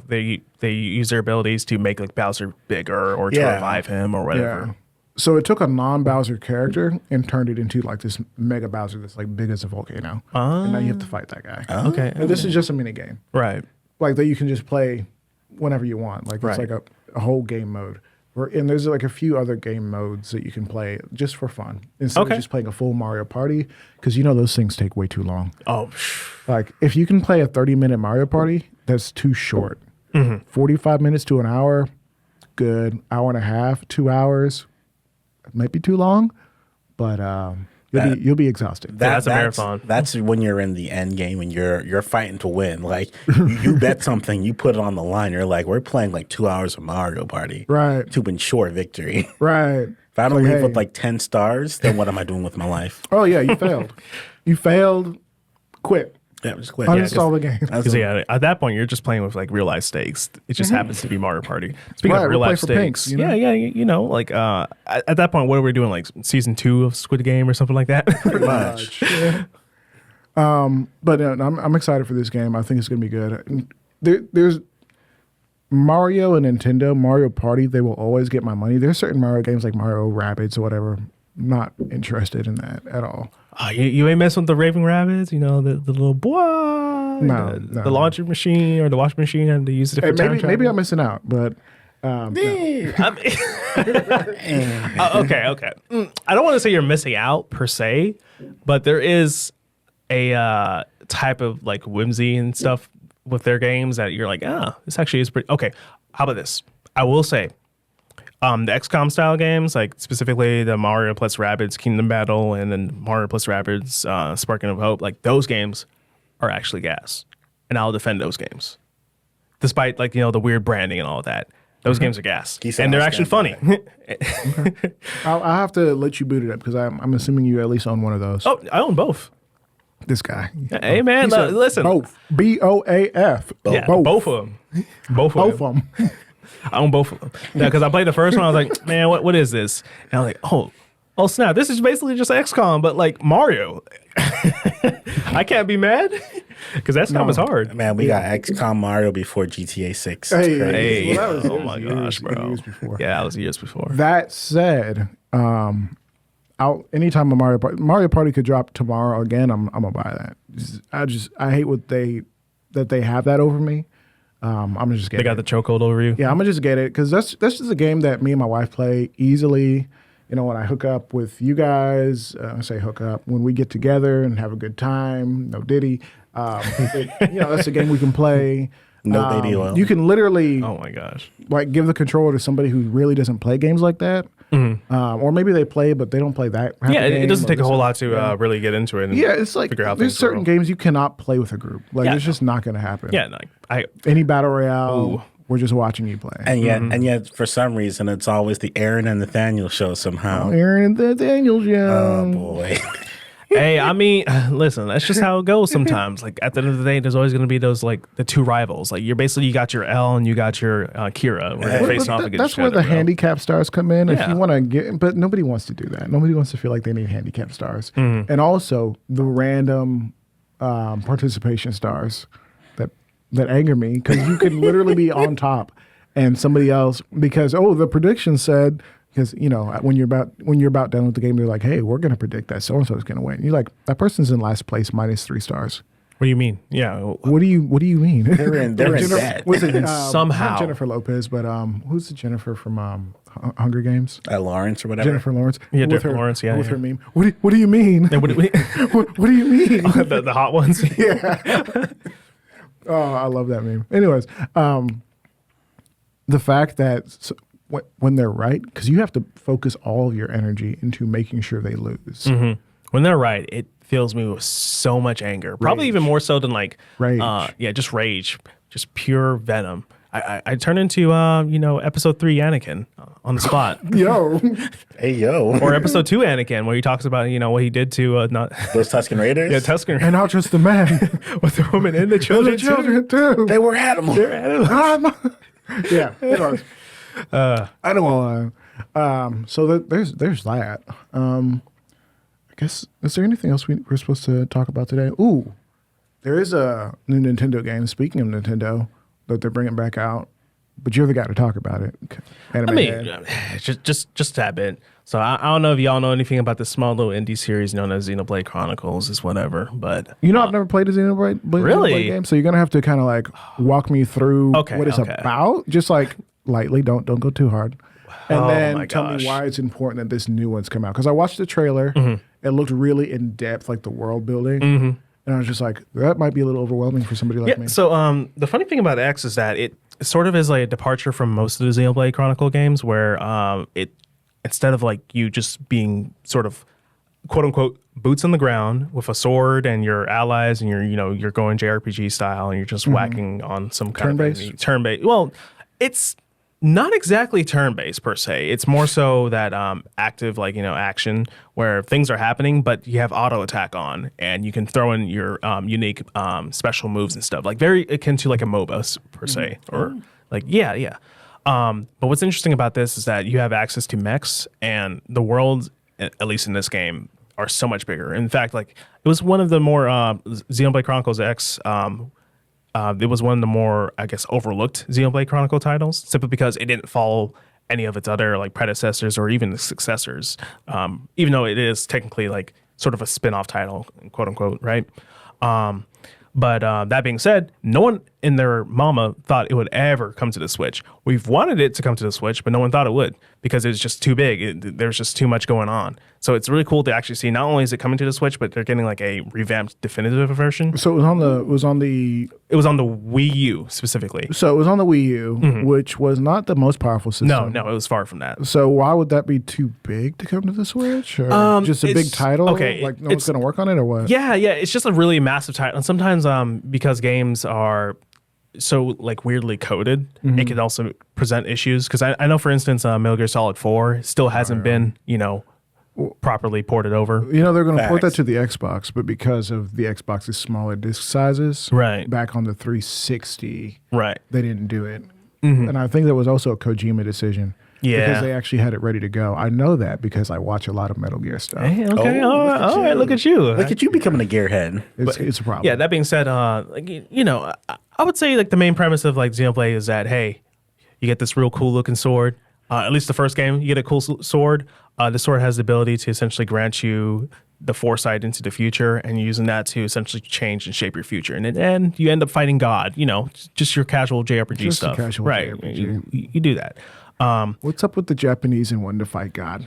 they use their abilities to make like Bowser bigger or to Yeah. revive him or whatever. Yeah. So it took a non-Bowser character and turned it into like this mega Bowser that's like big as a volcano. And now you have to fight that guy. Okay. And this is just a mini game. Right. Like that you can just play whenever you want. Like Right. it's like a whole game mode. And there's like a few other game modes that you can play just for fun instead Okay. of just playing a full Mario Party, because those things take way too long. Oh, Like if you can play a 30-minute Mario Party, that's too short. 45 minutes to an hour, good. Hour and a half, 2 hours, might be too long, but you'll be exhausted. That's a marathon. That's when you're in the end game and you're fighting to win. Like you bet something, you put it on the line. You're like, we're playing like 2 hours of Mario Party, Right. to ensure victory. Right. If I don't leave hey. with like 10 stars, then what am I doing with my life? Oh yeah, you failed. You failed. Quit. Yeah, just quit. Uninstall the game. Because at that point you're just playing with like real life stakes. It just happens to be Mario Party. Speaking Right, of real we'll play life for stakes, pinks, you know? like at that point, what are we doing? Like season 2 of Squid Game or something like that? Pretty much. But I'm excited for this game. I think it's gonna be good. There's Mario and Nintendo, Mario Party. They will always get my money. There's certain Mario games like Mario Rabbids or whatever. Not interested in that at all. Oh, you ain't messing with the Raving Rabbits, you know, the little boy, the launcher machine or the washing machine, and to use it for time travel. Maybe I'm missing out, but okay. I don't want to say you're missing out per se, but there is a type of like whimsy and stuff with their games that you're like, this actually is pretty okay. How about this? I will say, the XCOM style games, like specifically the Mario plus Rabbids Kingdom Battle and then Mario plus Rabbids Sparking of Hope, like those games are actually gas, and I'll defend those games, despite like the weird branding and all of that. Those games are gas, and they're actually funny. I'll have to let you boot it up because I'm assuming you at least own one of those. Oh, I own both. This guy. Hey man, listen. Both. BOAF. Yeah, both of them. Both of them. I own both of them. Yeah, because I played the first one. I was like, man, what is this? And I was like, oh snap! This is basically just XCOM, but like Mario. I can't be mad because XCOM is hard. Man, we got XCOM Mario before GTA 6. Hey. Well, that was, Oh my gosh, bro. years before. Yeah, that was years before. That said, anytime a Mario Party could drop tomorrow again, I'm gonna buy that. I hate that they have that over me. I'm gonna just get it. They got the chokehold over you. Yeah, I'm gonna just get it because that's just a game that me and my wife play easily. When I hook up with you guys, I say hook up when we get together and have a good time. No Diddy. That's a game we can play. No Diddy oil. You can literally, Oh my gosh. like give the controller to somebody who really doesn't play games like that. Or maybe they play, but they don't play that. Yeah, it doesn't take a whole lot to really get into it. And It's like figure out there's things certain games you cannot play with a group. Like Yeah, it's just not going to happen. Yeah, like Any battle royale, we're just watching you play. And yet, for some reason, it's always the Aaron and Nathaniel show somehow. Aaron and Daniel, Oh boy. Hey, I mean, listen, that's just how it goes sometimes. Like at the end of the day, there's always going to be those like the two rivals. Like you got your L and you got your Kira. Where they're facing off against That's each where other, the handicap stars come in. If Yeah. you want to get, but nobody wants to do that. Nobody wants to feel like they need handicap stars. And also the random participation stars that anger me because you can literally be on top and somebody else because the prediction said. Because when you're about done with the game, they're like, "Hey, we're going to predict that so and so is going to win." You're like, "That person's in last place, -3 stars." What do you mean? Yeah. What do you mean? They're in debt. Was it Somehow. not Jennifer Lopez, but who's the Jennifer from Hunger Games? Lawrence or whatever. Jennifer Lawrence. Yeah, with Jennifer her, Lawrence, yeah, with yeah. her meme. What do you mean? And what what do you mean? the hot ones. Oh, I love that meme. Anyways, the fact that when they're right, because you have to focus all of your energy into making sure they lose. When they're right, it fills me with so much anger. Probably even more so than like Rage. Just rage, just pure venom. I turn into episode 3 Anakin on the spot. Yo, Hey, yo. Or episode 2 Anakin, where he talks about what he did to not Those Tuscan Raiders? yeah Tuscan and not just the man, with the woman and the children. the children too. They were animals. Yeah, anyways. I don't want to. So there's that. I guess is there anything else we're supposed to talk about today? Ooh, there is a new Nintendo game. Speaking of Nintendo, that they're bringing back out, but you're the guy to talk about it. Anime head. just a tad bit. So I don't know if y'all know anything about this small little indie series known as Xenoblade Chronicles, is whatever. But I've never played a Xenoblade Really? game, so you're gonna have to kind of like walk me through Okay, what it's okay. about, just like lightly. Don't go too hard, and Oh then my tell gosh. me why it's important that this new one's come out. Because I watched the trailer, it looked really in depth, like the world building, and I was just like, that might be a little overwhelming for somebody like me. So the funny thing about X is that it sort of is like a departure from most of the Xenoblade Chronicle games, where it instead of like you just being sort of quote unquote boots on the ground with a sword and your allies and you're going JRPG style and you're just whacking on some kind Turn-based? of turn-based. Well, it's Not exactly turn-based per se. It's more so that active, like, action where things are happening, but you have auto attack on, and you can throw in your unique special moves and stuff. Like very akin to like a MOBA per se, or like yeah. But what's interesting about this is that you have access to mechs, and the worlds, at least in this game, are so much bigger. In fact, like it was one of the more Xenoblade Chronicles X. It was one of the more, I guess, overlooked Xenoblade Chronicle titles, simply because it didn't follow any of its other like predecessors or even the successors, even though it is technically like sort of a spin-off title, quote unquote, right? But that being said, no one in their mama thought it would ever come to the Switch. We've wanted it to come to the Switch, but no one thought it would because it was just too big. There's just too much going on. So it's really cool to actually see not only is it coming to the Switch, but they're getting like a revamped definitive version. So it was on the Wii U specifically. So it was on the Wii U, which was not the most powerful system. No, it was far from that. So why would that be too big to come to the Switch? Or just a big title? Okay, like no one's going to work on it or what? Yeah. It's just a really massive title. And sometimes because games are so like weirdly coded, it can also present issues. Because I know, for instance, Metal Gear Solid 4 still hasn't been, properly ported over. They're going to port that to the Xbox, but because of the Xbox's smaller disc sizes, right, back on the 360, right, they didn't do it. And I think that was also a Kojima decision. Yeah, because they actually had it ready to go. I know that because I watch a lot of Metal Gear stuff. Hey, okay, all right, look at you. Look at you becoming a gearhead. It's a problem. Yeah, that being said, I would say like the main premise of like Xenoblade is that, hey, you get this real cool looking sword. At least the first game, you get a cool sword. The sword has the ability to essentially grant you the foresight into the future, and you're using that to essentially change and shape your future. And in the end, you end up fighting God. Just your casual JRPG stuff. Right. JRPG. You do that. What's up with the Japanese and wanting to fight God?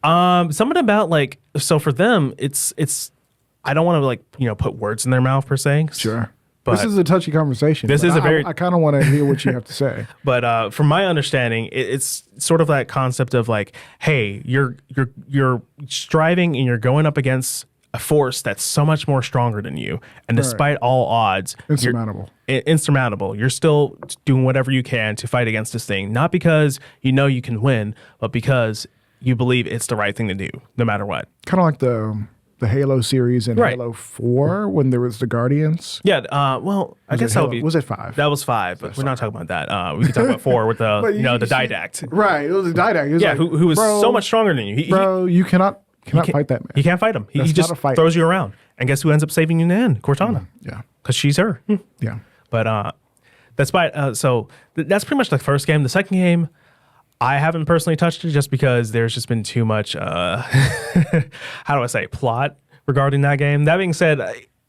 Something about like, so for them, it's. I don't want to like put words in their mouth per se. Sure. But this is a touchy conversation. This is a very. I kind of want to hear what you have to say. But from my understanding, it's sort of that concept of like, hey, you're striving and you're going up against a force that's so much more stronger than you, and despite all odds, insurmountable. You're still doing whatever you can to fight against this thing, not because you can win, but because you believe it's the right thing to do, no matter what. Kind of like the Halo series and Halo 4 when there was the Guardians. Yeah, well, I guess that would be... Was it 5? That was 5, but we're not talking about that. We can talk about 4 with the, the Didact. Right, it was a Didact. Was who was so much stronger than you. You cannot fight that man. You can't fight him. He just throws you around. And guess who ends up saving you in the end? Cortana. Yeah. Because she's her. Yeah. But that's that's pretty much the first game. The second game, I haven't personally touched it just because there's just been too much, how do I say, plot regarding that game. That being said,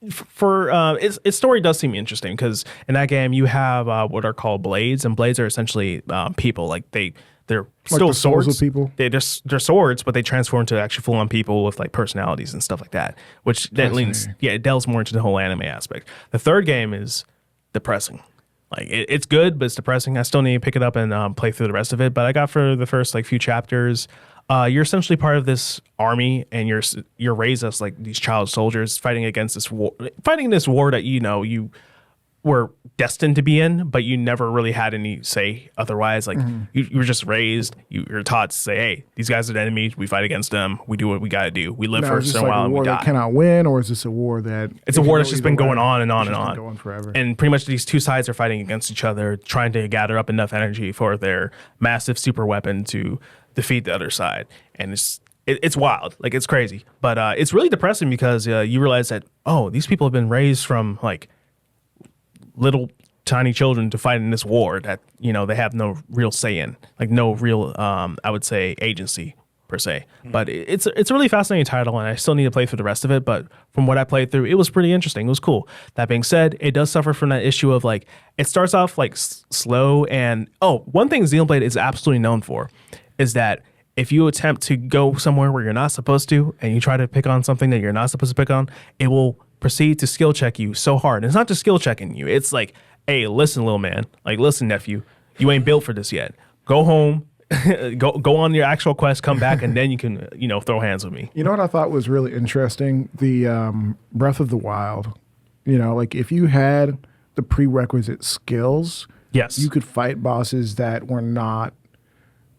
its story does seem interesting because in that game you have what are called blades, and blades are essentially people. Like they're still the swords. Souls of people. They're swords, but they transform to actually full on people with like personalities and stuff like that. Which that leans, it delves more into the whole anime aspect. The third game is depressing. Like it's good, but it's depressing. I still need to pick it up and play through the rest of it. But I got for the first like few chapters. You're essentially part of this army, and you're raised as like these child soldiers fighting against this war, that you were destined to be in, but you never really had any say otherwise. Like you were just raised, you're taught to say, hey, these guys are the enemies, we fight against them, we do what we got to do, we live for a while, and we die. That cannot win, or is this a war that it's a war that's just been going on and on and on, going forever? And pretty much these two sides are fighting against each other, trying to gather up enough energy for their massive super weapon to defeat the other side. And it's wild, like it's crazy, but it's really depressing because you realize that these people have been raised from like little tiny children to fight in this war that they have no real say in, like no real I would say agency per se. But it's a really fascinating title, and I still need to play through the rest of it. But from what I played through, it was pretty interesting. It was cool. That being said, it does suffer from that issue of like it starts off like slow, and one thing Xenoblade is absolutely known for is that if you attempt to go somewhere where you're not supposed to, and you try to pick on something that you're not supposed to pick on, it will proceed to skill check you so hard. And it's not just skill checking you. It's like, hey, listen, little man. Like, listen, nephew. You ain't built for this yet. Go home. go on your actual quest. Come back, and then you can, throw hands with me. You know what I thought was really interesting? The Breath of the Wild. Like if you had the prerequisite skills Yes. you could fight bosses that were not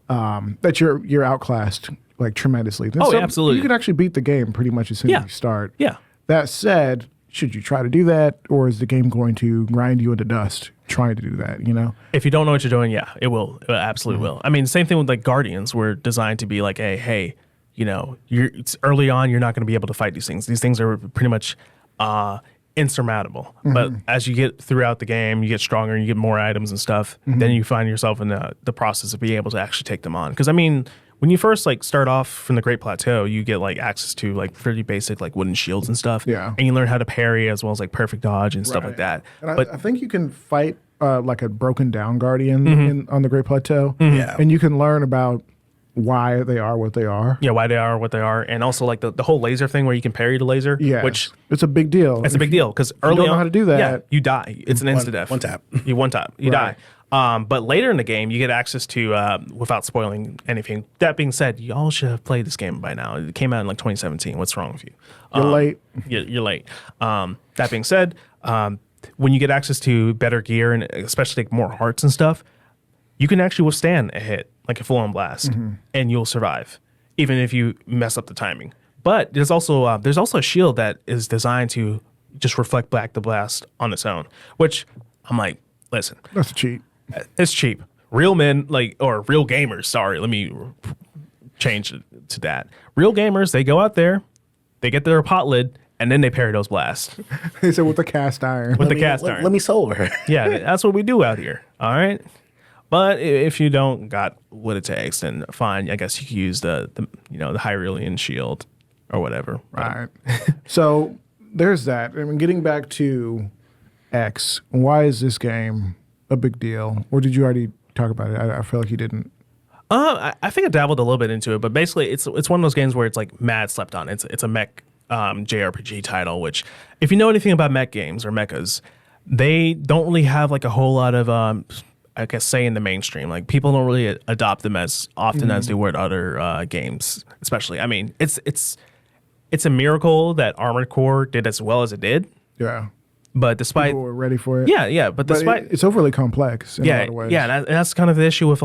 that you're outclassed like tremendously. Then Absolutely. You can actually beat the game pretty much as soon as you start. Yeah. That said, should you try to do that, or is the game going to grind you into dust trying to do that? You know, If you don't know what you're doing, it will. It absolutely will. I mean, same thing with like Guardians were designed to be like, hey, you know, it's early on, you're not going to be able to fight these things. These things are pretty much insurmountable. But as you get throughout the game, you get stronger, you get more items and stuff. Then you find yourself in the process of being able to actually take them on. Because I mean, when you first like start off from the Great Plateau, you get like access to like pretty basic like wooden shields and stuff. Yeah. And you learn how to parry as well as like perfect dodge and stuff like that. And But I think you can fight like a broken down guardian on the Great Plateau. Yeah. And you can learn about why they are what they are. yeah, why they are what they are, and also like the whole laser thing where you can parry the laser. Yeah, which it's a big deal. it's a big deal because early don't know on, how to do that, you die. It's an instant death. one tap. You one tap. You Right. die. But later in the game, you get access to, without spoiling anything. That being said, y'all should have played this game by now. It came out in like 2017. What's wrong with you? You're late. You're late. That being said, when you get access to better gear and especially like more hearts and stuff, you can actually withstand a hit, like a full-on blast, and you'll survive, even if you mess up the timing. But there's also a shield that is designed to just reflect back the blast on its own, which I'm like, listen, That's a cheat. it's cheap. Real men, or real gamers, sorry, let me change it to that. Real gamers, they go out there, they get their pot lid, and then they parry those blasts They said with the cast iron. with the cast iron. Let me solver. Yeah, that's what we do out here. All right. But if you don't got what it takes, then fine. I guess you could use the Hyrulean shield or whatever. Right. So there's that. I mean, getting back to X, why is this game a big deal? Or did you already talk about it? I feel like you didn't. I think I dabbled a little bit into it, but basically it's one of those games where it's like mad slept on. It's a mech JRPG title, which if you know anything about mech games or mechas, they don't really have like a whole lot of I guess say in the mainstream. Like people don't really adopt them as often as they would other games, especially. I mean, it's a miracle that Armored Core did as well as it did. Yeah. But despite People were ready for it. yeah, but despite it's overly complex in a lot of ways. that's kind of the issue with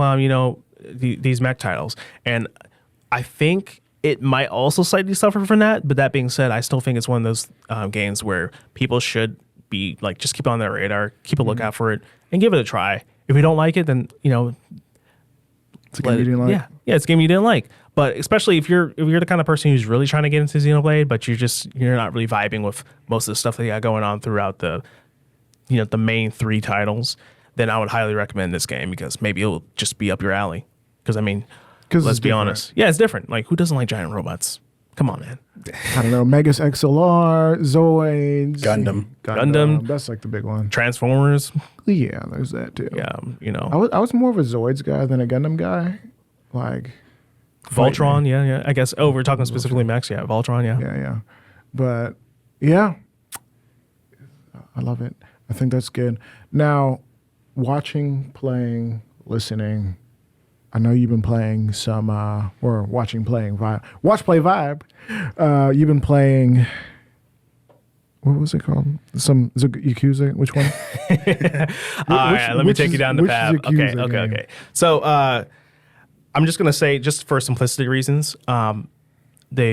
these mech titles, and I think it might also slightly suffer from that. But that being said, I still think it's one of those games where people should be like just keep it on their radar, keep a lookout for it, and give it a try. If you don't like it, then It's a game you didn't like. yeah, it's a game you didn't like. But especially if you're the kind of person who's really trying to get into Xenoblade, but you're not really vibing with most of the stuff that you got going on throughout the main 3 titles, then I would highly recommend this game because maybe it'll just be up your alley. Because I mean, 'Cause let's it's be different. honest, yeah, it's different. Like who doesn't like giant robots? Come on, man. I don't know. Megas XLR, Zoids, Gundam. That's like the big one. Transformers, Yeah, there's that too. yeah, I was more of a Zoids guy than a Gundam guy. Like Voltron, yeah. I guess. Oh, we're talking specifically Mechs, yeah. Voltron, yeah. yeah. But yeah, I love it. I think that's good. Now, watching, playing, listening. I know you've been playing some, or watching, playing, watch, play, vibe. You've been playing, what was it called? Is it Yakuza? Which one? All right, let me take you down the path. Okay. So I'm just going to say, just for simplicity reasons, the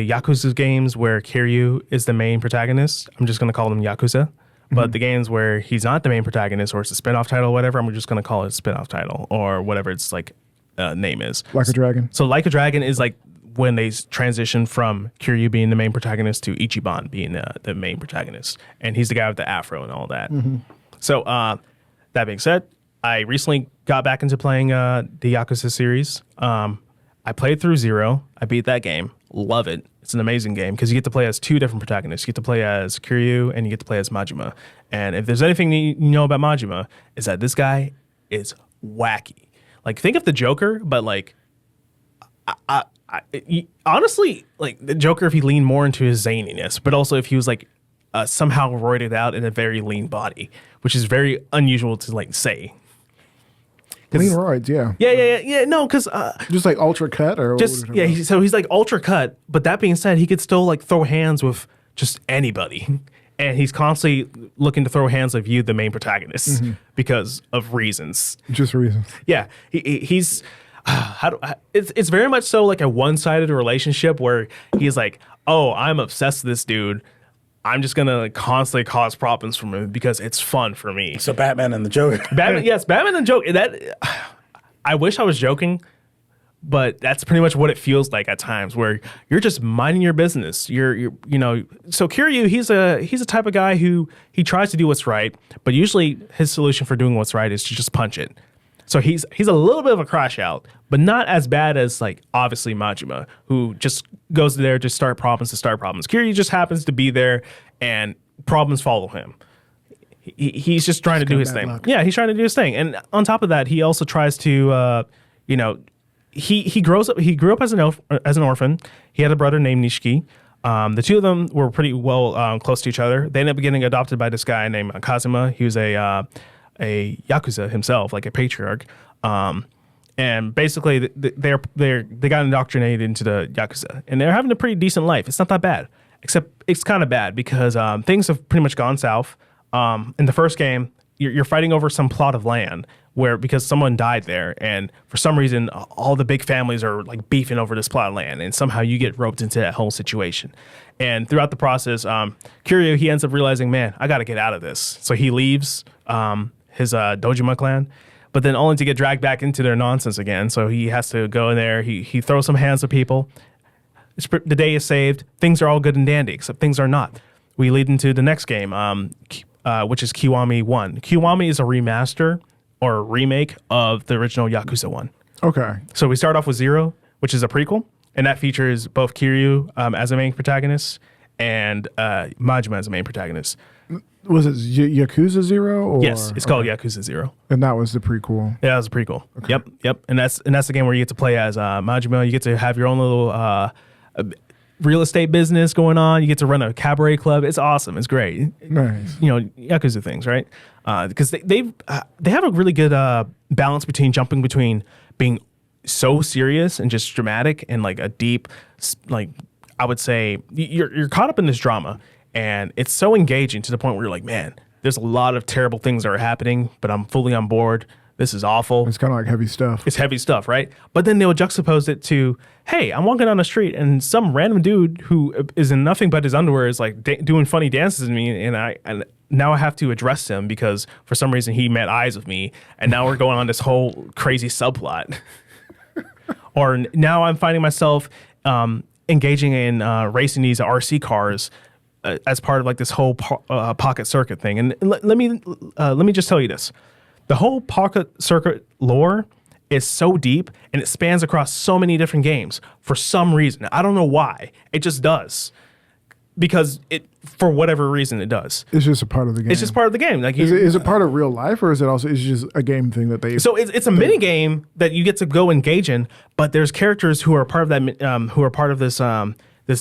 Yakuza games where Kiryu is the main protagonist, I'm just going to call them Yakuza. But the games where he's not the main protagonist or it's a spin-off title or whatever, I'm just going to call it a spin-off title or whatever it's like name is. Like a Dragon. So Like a Dragon is like when they transition from Kiryu being the main protagonist to Ichiban being the main protagonist. And he's the guy with the afro and all that. So that being said, I recently got back into playing the Yakuza series. I played through 0. I beat that game. Love it. It's an amazing game because you get to play as 2 different protagonists. You get to play as Kiryu and you get to play as Majima. And if there's anything you know about Majima, is that this guy is wacky. Like, think of the Joker, but like, honestly, like the Joker if he leaned more into his zaniness, but also if he was like somehow roided out in a very lean body, which is very unusual to like say. Lean roids, yeah. Yeah. No, because Just like ultra cut or just so he's like ultra cut. But that being said, he could still like throw hands with just anybody, and he's constantly looking to throw hands of you, the main protagonist, because of reasons. Just reasons. Yeah, he's it's very much so like a one-sided relationship where he's like, oh, I'm obsessed with this dude. I'm just gonna constantly cause problems for him because it's fun for me. So Batman and the Joker. Batman and Joker. That I wish I was joking, but that's pretty much what it feels like at times, where you're just minding your business. You're So Kiryu, he's a type of guy who he tries to do what's right, but usually his solution for doing what's right is to just punch it. So he's a little bit of a crash out, but not as bad as like obviously Majima, who just goes there to start problems. Kiryu just happens to be there, and problems follow him. He's just trying to do his thing. Luck. Yeah, he's trying to do his thing, and on top of that, he also tries to, he grew up as an orphan. He had a brother named Nishiki. The two of them were pretty well close to each other. They ended up getting adopted by this guy named Kazuma. He was a Yakuza himself, like a patriarch. And basically, they got indoctrinated into the Yakuza, and they're having a pretty decent life. It's not that bad, except it's kind of bad because things have pretty much gone south. In the first game, you're fighting over some plot of land because someone died there, and for some reason, all the big families are like beefing over this plot of land, and somehow you get roped into that whole situation. And throughout the process, Kiryu, he ends up realizing, man, I got to get out of this. So he leaves his Dojima clan, but then only to get dragged back into their nonsense again. So he has to go in there. He throws some hands at people. The day is saved. Things are all good and dandy, except things are not. We lead into the next game, which is Kiwami 1. Kiwami is a remaster or a remake of the original Yakuza 1. Okay. So we start off with 0, which is a prequel, and that features both Kiryu as a main protagonist and Majima as a main protagonist. Was it Yakuza 0? Or? Yes, it's called Yakuza 0. And that was the prequel. Yeah, that was a prequel. Okay. Yep. And that's the game where you get to play as Majima. You get to have your own little real estate business going on. You get to run a cabaret club. It's awesome. It's great. Nice. Yakuza things, right? Because they have a really good balance between being so serious and just dramatic and like a deep, like I would say you're caught up in this drama. And it's so engaging to the point where you're like, man, there's a lot of terrible things that are happening, but I'm fully on board. This is awful. It's kind of like heavy stuff. It's heavy stuff, right? But then they'll juxtapose it to, hey, I'm walking down the street and some random dude who is in nothing but his underwear is like doing funny dances to me, and now I have to address him because for some reason he met eyes with me, and now we're going on this whole crazy subplot. Or now I'm finding myself engaging in racing these RC cars as part of like this whole pocket circuit thing. And let me just tell you this. The whole pocket circuit lore is so deep and it spans across so many different games for some reason. I don't know why. It just does. Because for whatever reason it does. It's just a part of the game. It's just part of the game. Like is it part of real life, or is it just a game thing that they? So it's a mini game that you get to go engage in, but there's characters who are part of that, who are part of this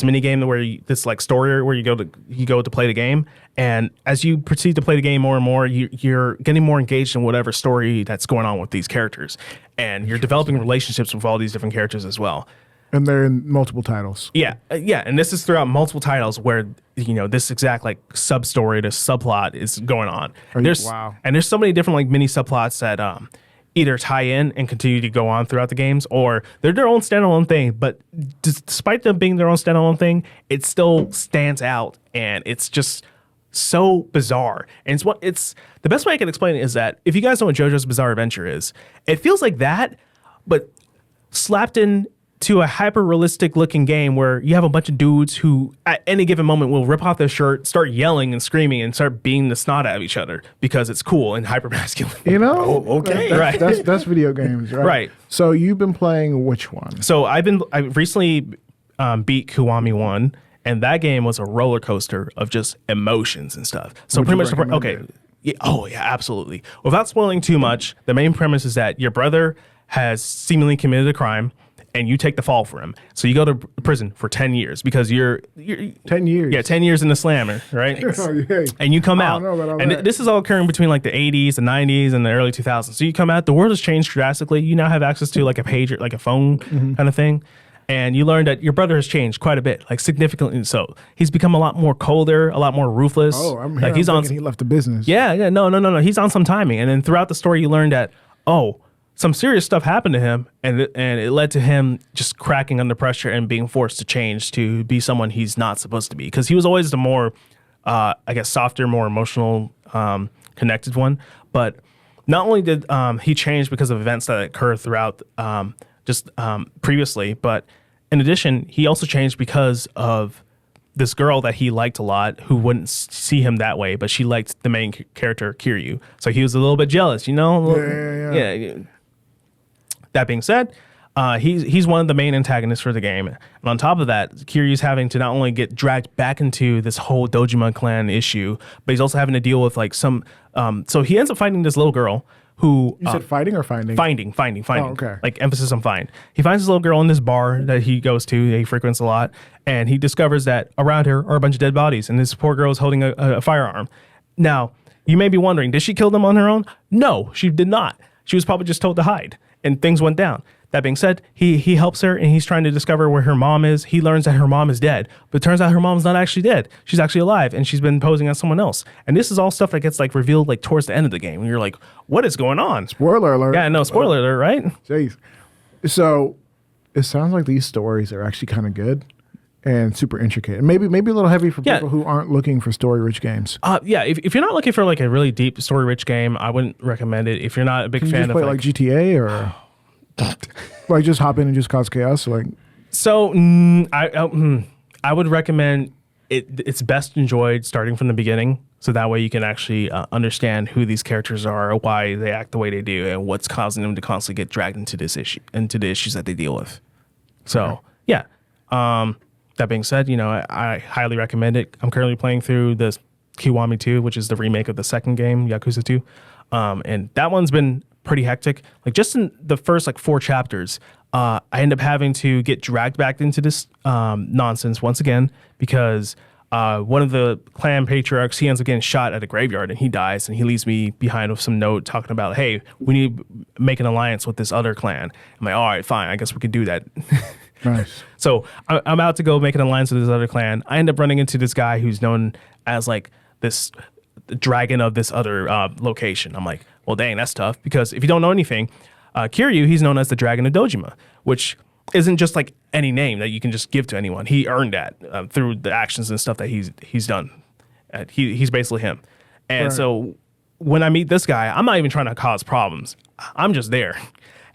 mini game this like story where you go to play the game, and as you proceed to play the game more and more, you're getting more engaged in whatever story that's going on with these characters, and you're developing relationships with all these different characters as well. And they're in multiple titles. Yeah, and this is throughout multiple titles where this exact like sub story, this subplot is going on. Wow! And there's so many different like mini subplots that either tie in and continue to go on throughout the games, or they're their own standalone thing. But despite them being their own standalone thing, it still stands out, and it's just so bizarre. And it's the best way I can explain it is that if you guys know what JoJo's Bizarre Adventure is, it feels like that, but slapped in to a hyper-realistic looking game where you have a bunch of dudes who at any given moment will rip off their shirt, start yelling and screaming, and start beating the snot out of each other because it's cool and hyper-masculine. Okay. Right. That's video games, right? Right. So you've been playing which one? So I recently beat Kiwami 1, and that game was a roller coaster of just emotions and stuff. So Would pretty you much, recommend okay. it? Yeah, yeah, absolutely. Without spoiling too much, the main premise is that your brother has seemingly committed a crime, and you take the fall for him. So you go to prison for 10 years because you're 10 years. Yeah, 10 years in the slammer, right? Oh, yeah. And you come out. I don't know about all And that. this is all occurring between like the 80s, the 90s, and the early 2000s. So you come out, the world has changed drastically. You now have access to like a pager, like a phone kind of thing. and you learn that your brother has changed quite a bit, like significantly so. He's become a lot more colder, a lot more ruthless. Oh, I'm like he's on. He left the business. Yeah, no. He's on some timing, and then throughout the story, you learn that some serious stuff happened to him, and it led to him just cracking under pressure and being forced to change to be someone he's not supposed to be. Because he was always the more, I guess, softer, more emotional, connected one. But not only did he change because of events that occurred throughout previously, but in addition, he also changed because of this girl that he liked a lot who wouldn't see him that way, but she liked the main character, Kiryu. So he was a little bit jealous, you know? Yeah. That being said, he's one of the main antagonists for the game. And on top of that, Kiryu's having to not only get dragged back into this whole Dojima clan issue, but he's also having to deal with like some... so he ends up fighting this little girl who... You said fighting or finding? Finding. Oh, okay. Like emphasis on find. He finds this little girl in this bar that he goes to, that he frequents a lot, and he discovers that around her are a bunch of dead bodies, and this poor girl is holding a firearm. Now, you may be wondering, did she kill them on her own? No, she did not. She was probably just told to hide, and things went down. That being said, he helps her, and he's trying to discover where her mom is. He learns that her mom is dead, but it turns out her mom's not actually dead. She's actually alive, and she's been posing as someone else. And this is all stuff that gets like revealed like towards the end of the game, and you're like, what is going on? Spoiler alert. Yeah, no, spoiler alert, right? Jeez. So it sounds like these stories are actually kind of good and super intricate. And maybe a little heavy for people who aren't looking for story-rich games. Yeah, if you're not looking for like a really deep story-rich game, I wouldn't recommend it. If you're not a big fan just of play like GTA or like just hop in and just cause chaos. Like so, I would recommend it. It's best enjoyed starting from the beginning, so that way you can actually understand who these characters are, why they act the way they do, and what's causing them to constantly get dragged into the issues that they deal with. So yeah. That being said, I highly recommend it. I'm currently playing through this Kiwami 2, which is the remake of the second game, Yakuza 2. And that one's been pretty hectic. Like just in the first like 4 chapters, I end up having to get dragged back into this nonsense once again because one of the clan patriarchs, he ends up getting shot at a graveyard and he dies, and he leaves me behind with some note talking about, hey, we need to make an alliance with this other clan. I'm like, all right, fine, I guess we could do that. nice. So I'm out to go make an alliance with this other clan. I end up running into this guy who's known as like this dragon of this other location. I'm like, well, dang, that's tough, because if you don't know anything, Kiryu, he's known as the Dragon of Dojima, which isn't just like any name that you can just give to anyone. He earned that through the actions and stuff that he's done. He's basically him. And so when I meet this guy, I'm not even trying to cause problems. I'm just there.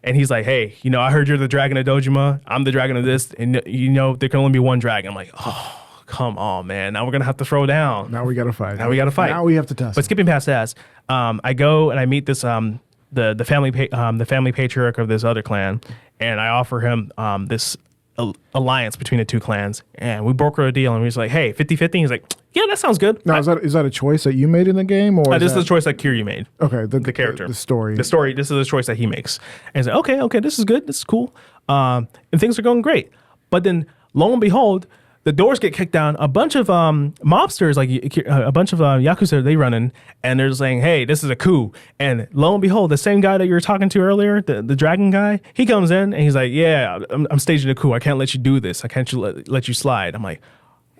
And he's like, hey, I heard you're the Dragon of Dojima. I'm the Dragon of this. And there can only be one dragon. I'm like, oh, come on, man. Now we're going to have to throw down. Now we got to fight. Now we have to test. But skipping past that, I go and I meet this the family patriarch of this other clan, and I offer him this alliance between the two clans, and we broker a deal, and he's like, hey, 50-50? He's like, yeah, that sounds good. Now, is that a choice that you made in the game? Or this is the choice that Kiryu made. Okay, the character. The story. This is the choice that he makes. And he's like, okay, this is good. This is cool. And things are going great. But then, lo and behold, the doors get kicked down. A bunch of mobsters, like a bunch of Yakuza, they run in, and they're saying, hey, this is a coup. And lo and behold, the same guy that you were talking to earlier, the dragon guy, he comes in, and he's like, yeah, I'm staging a coup. I can't let you do this. I can't let you slide. I'm like,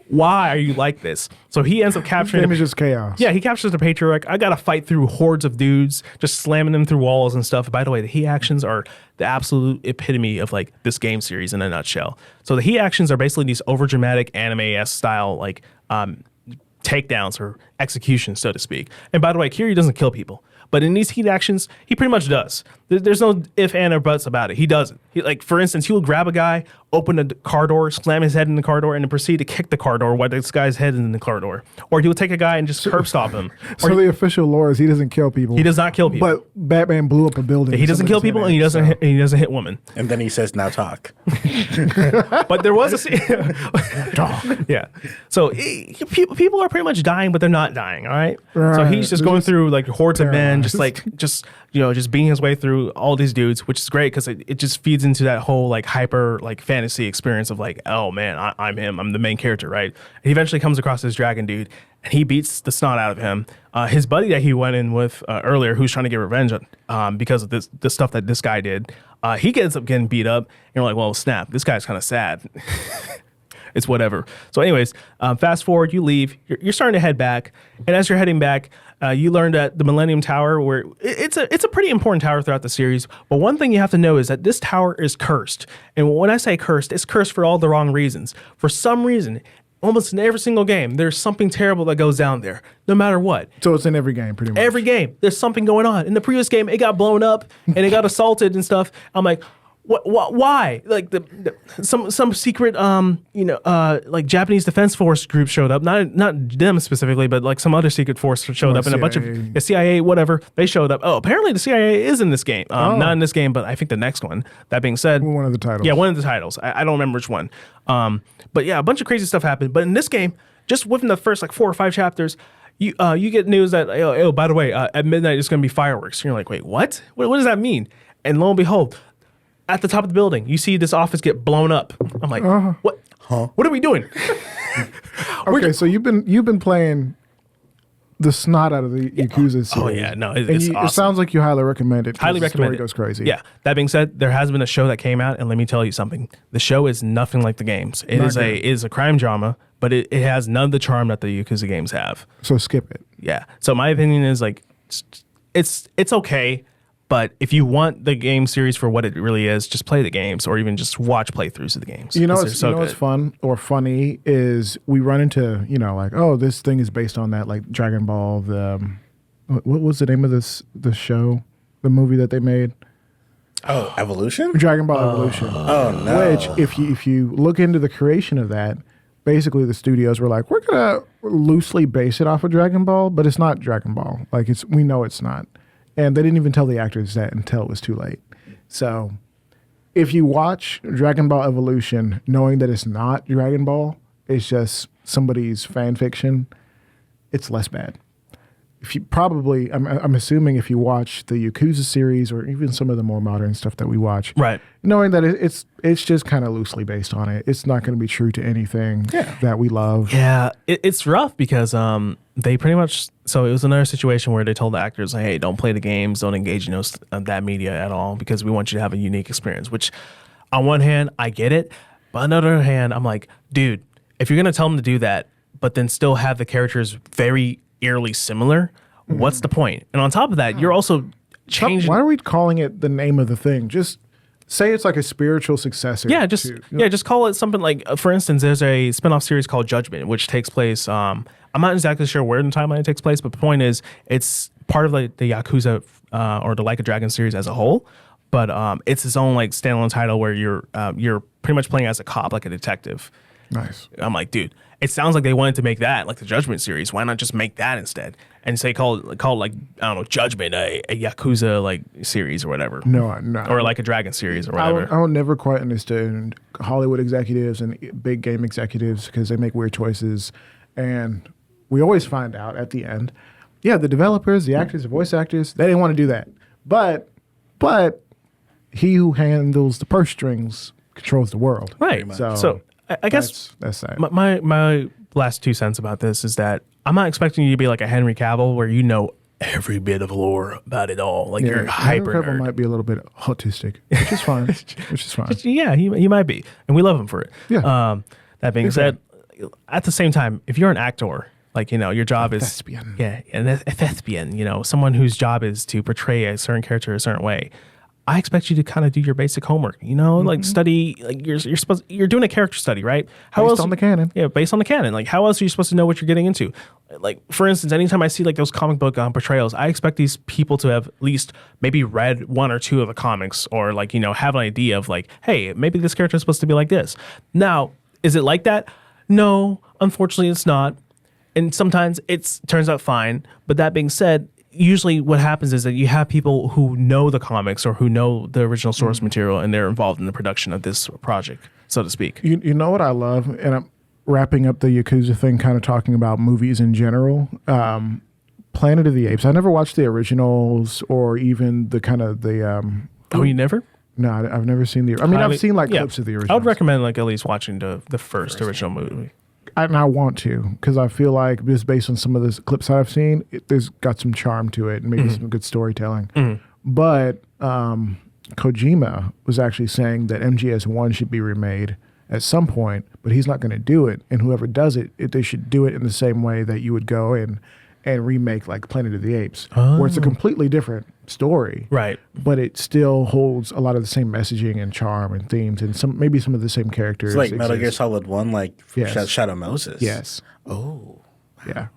why are you like this? So he ends up capturing... His name is just chaos. Yeah, he captures the patriarch. I got to fight through hordes of dudes, just slamming them through walls and stuff. By the way, the he actions are the absolute epitome of like this game series in a nutshell. So the he actions are basically these overdramatic anime-esque style like takedowns or executions, so to speak. And by the way, Kiryu doesn't kill people. But in these heat actions, he pretty much does. There's no if, and, or buts about it. He does it. Like, for instance, he will grab a guy, open a car door, slam his head in the car door, and then proceed to kick the car door while this guy's head is in the car door. Or he will take a guy and just curb stop him. So the official lore is he doesn't kill people. He does not kill people. But Batman blew up a building. He doesn't kill people, and he doesn't hit women. And then he says, now talk. But there was a scene. Yeah. So people are pretty much dying, but they're not dying, all right? So he's just going through like hordes of men, just beating his way through all these dudes, which is great because it just feeds into that whole like hyper like fantasy experience of like, oh man, I'm him, I'm the main character, right? And he eventually comes across this dragon dude, and he beats the snot out of him. His buddy that he went in with earlier, who's trying to get revenge because of the stuff that this guy did, He ends up getting beat up, and you're like, well, snap, this guy's kind of sad. It's whatever. So anyways, fast forward, you leave, you're starting to head back, and as you're heading back, you learn that the Millennium Tower, where it's a pretty important tower throughout the series, but one thing you have to know is that this tower is cursed. And when I say cursed, it's cursed for all the wrong reasons. For some reason, almost in every single game, there's something terrible that goes down there, no matter what. So it's in every game, pretty much. Every game, there's something going on. In the previous game, it got blown up and it got assaulted and stuff. I'm like, why? Like some secret, like Japanese Defense Force group showed up. Not them specifically, but like some other secret force showed up, and a bunch of the CIA, whatever, they showed up. Oh, apparently the CIA is in this game. Not in this game, but I think the next one. That being said, one of the titles. Yeah, one of the titles. I don't remember which one. But yeah, a bunch of crazy stuff happened. But in this game, just within the first like 4 or 5 chapters, you get news that by the way, at midnight it's going to be fireworks. And you're like, wait, what? What does that mean? And lo and behold, at the top of the building, you see this office get blown up. I'm like, what? Huh? What are we doing? Okay, so you've been playing the snot out of the Yakuza series. Oh yeah, no, it's awesome. It sounds like you highly recommend it. Highly recommend it. The story goes crazy. Yeah. That being said, there has been a show that came out, and let me tell you something. The show is nothing like the games. It is a crime drama, but it has none of the charm that the Yakuza games have. So skip it. Yeah. So my opinion is like, it's okay. But if you want the game series for what it really is, just play the games, or even just watch playthroughs of the games. What's fun or funny is we run into, like, oh, this thing is based on that, like Dragon Ball. What was the name of the show, the movie that they made? Oh, Evolution? Dragon Ball Evolution. Oh no! Which, if you look into the creation of that, basically the studios were like, we're gonna loosely base it off of Dragon Ball, but it's not Dragon Ball. Like we know it's not. And they didn't even tell the actors that until it was too late. So if you watch Dragon Ball Evolution knowing that it's not Dragon Ball, it's just somebody's fan fiction, it's less bad. If you probably, I'm assuming if you watch the Yakuza series or even some of the more modern stuff that we watch, right, knowing that it's just kind of loosely based on it, it's not going to be true to anything that we love. Yeah, it's rough because they pretty much, so it was another situation where they told the actors, like, hey, don't play the games, don't engage in that media at all, because we want you to have a unique experience, which on one hand, I get it, but on the other hand, I'm like, dude, if you're going to tell them to do that, but then still have the characters very eerily similar, what's the point? And on top of that, you're also changing. Why are we calling it the name of the thing? Just say it's like a spiritual successor. Just call it something like, for instance, there's a spinoff series called Judgment, which takes place, I'm not exactly sure where in the timeline it takes place, but the point is it's part of the Yakuza or the Like a Dragon series as a whole, but it's its own like standalone title where you're pretty much playing as a cop, like a detective. Nice. I'm like, dude, it sounds like they wanted to make that like the Judgment series. Why not just make that instead and say call it like, I don't know, Judgment, a Yakuza like series or whatever. No. Or like a Dragon series or whatever. I will never quite understand Hollywood executives and big game executives because they make weird choices, and we always find out at the end, the developers, the actors, the voice actors, they didn't want to do that, but he who handles the purse strings controls the world. Right. So I guess that's that. My last 2 cents about this is that I'm not expecting you to be like a Henry Cavill where you know every bit of lore about it all. Like you're hyper Henry Cavill nerd. might be a little bit autistic, which is fine. Yeah, he might be, and we love him for it. Yeah. That being said, at the same time, if you're an actor, like your job is thespian. and a thespian, someone whose job is to portray a certain character a certain way. I expect you to kind of do your basic homework, like study, like you're doing a character study, right? Based on the canon. Yeah, based on the canon. Like how else are you supposed to know what you're getting into? Like for instance, anytime I see like those comic book portrayals, I expect these people to have at least maybe read 1 or 2 of the comics, or like, have an idea of like, hey, maybe this character is supposed to be like this. Now, is it like that? No, unfortunately it's not. And sometimes it turns out fine. But that being said, usually what happens is that you have people who know the comics or who know the original source material, and they're involved in the production of this project, so to speak. You know what I love? And I'm wrapping up the Yakuza thing, kind of talking about movies in general. Planet of the Apes. I never watched the originals or even the kind of the... Oh, you never? No, I've never seen the... I've seen like clips of the originals. I would recommend like at least watching the first original movie. And I want to, because I feel like just based on some of the clips I've seen, there's got some charm to it and maybe some good storytelling. But Kojima was actually saying that MGS1 should be remade at some point, but he's not going to do it. And whoever does it, they should do it in the same way that you would go and remake like Planet of the Apes, where it's a completely different story, Right. but it still holds a lot of the same messaging and charm and themes, and maybe some of the same characters. It's like Metal Gear Solid 1, like Yes. Shadow Moses. Yes. Oh. Yeah.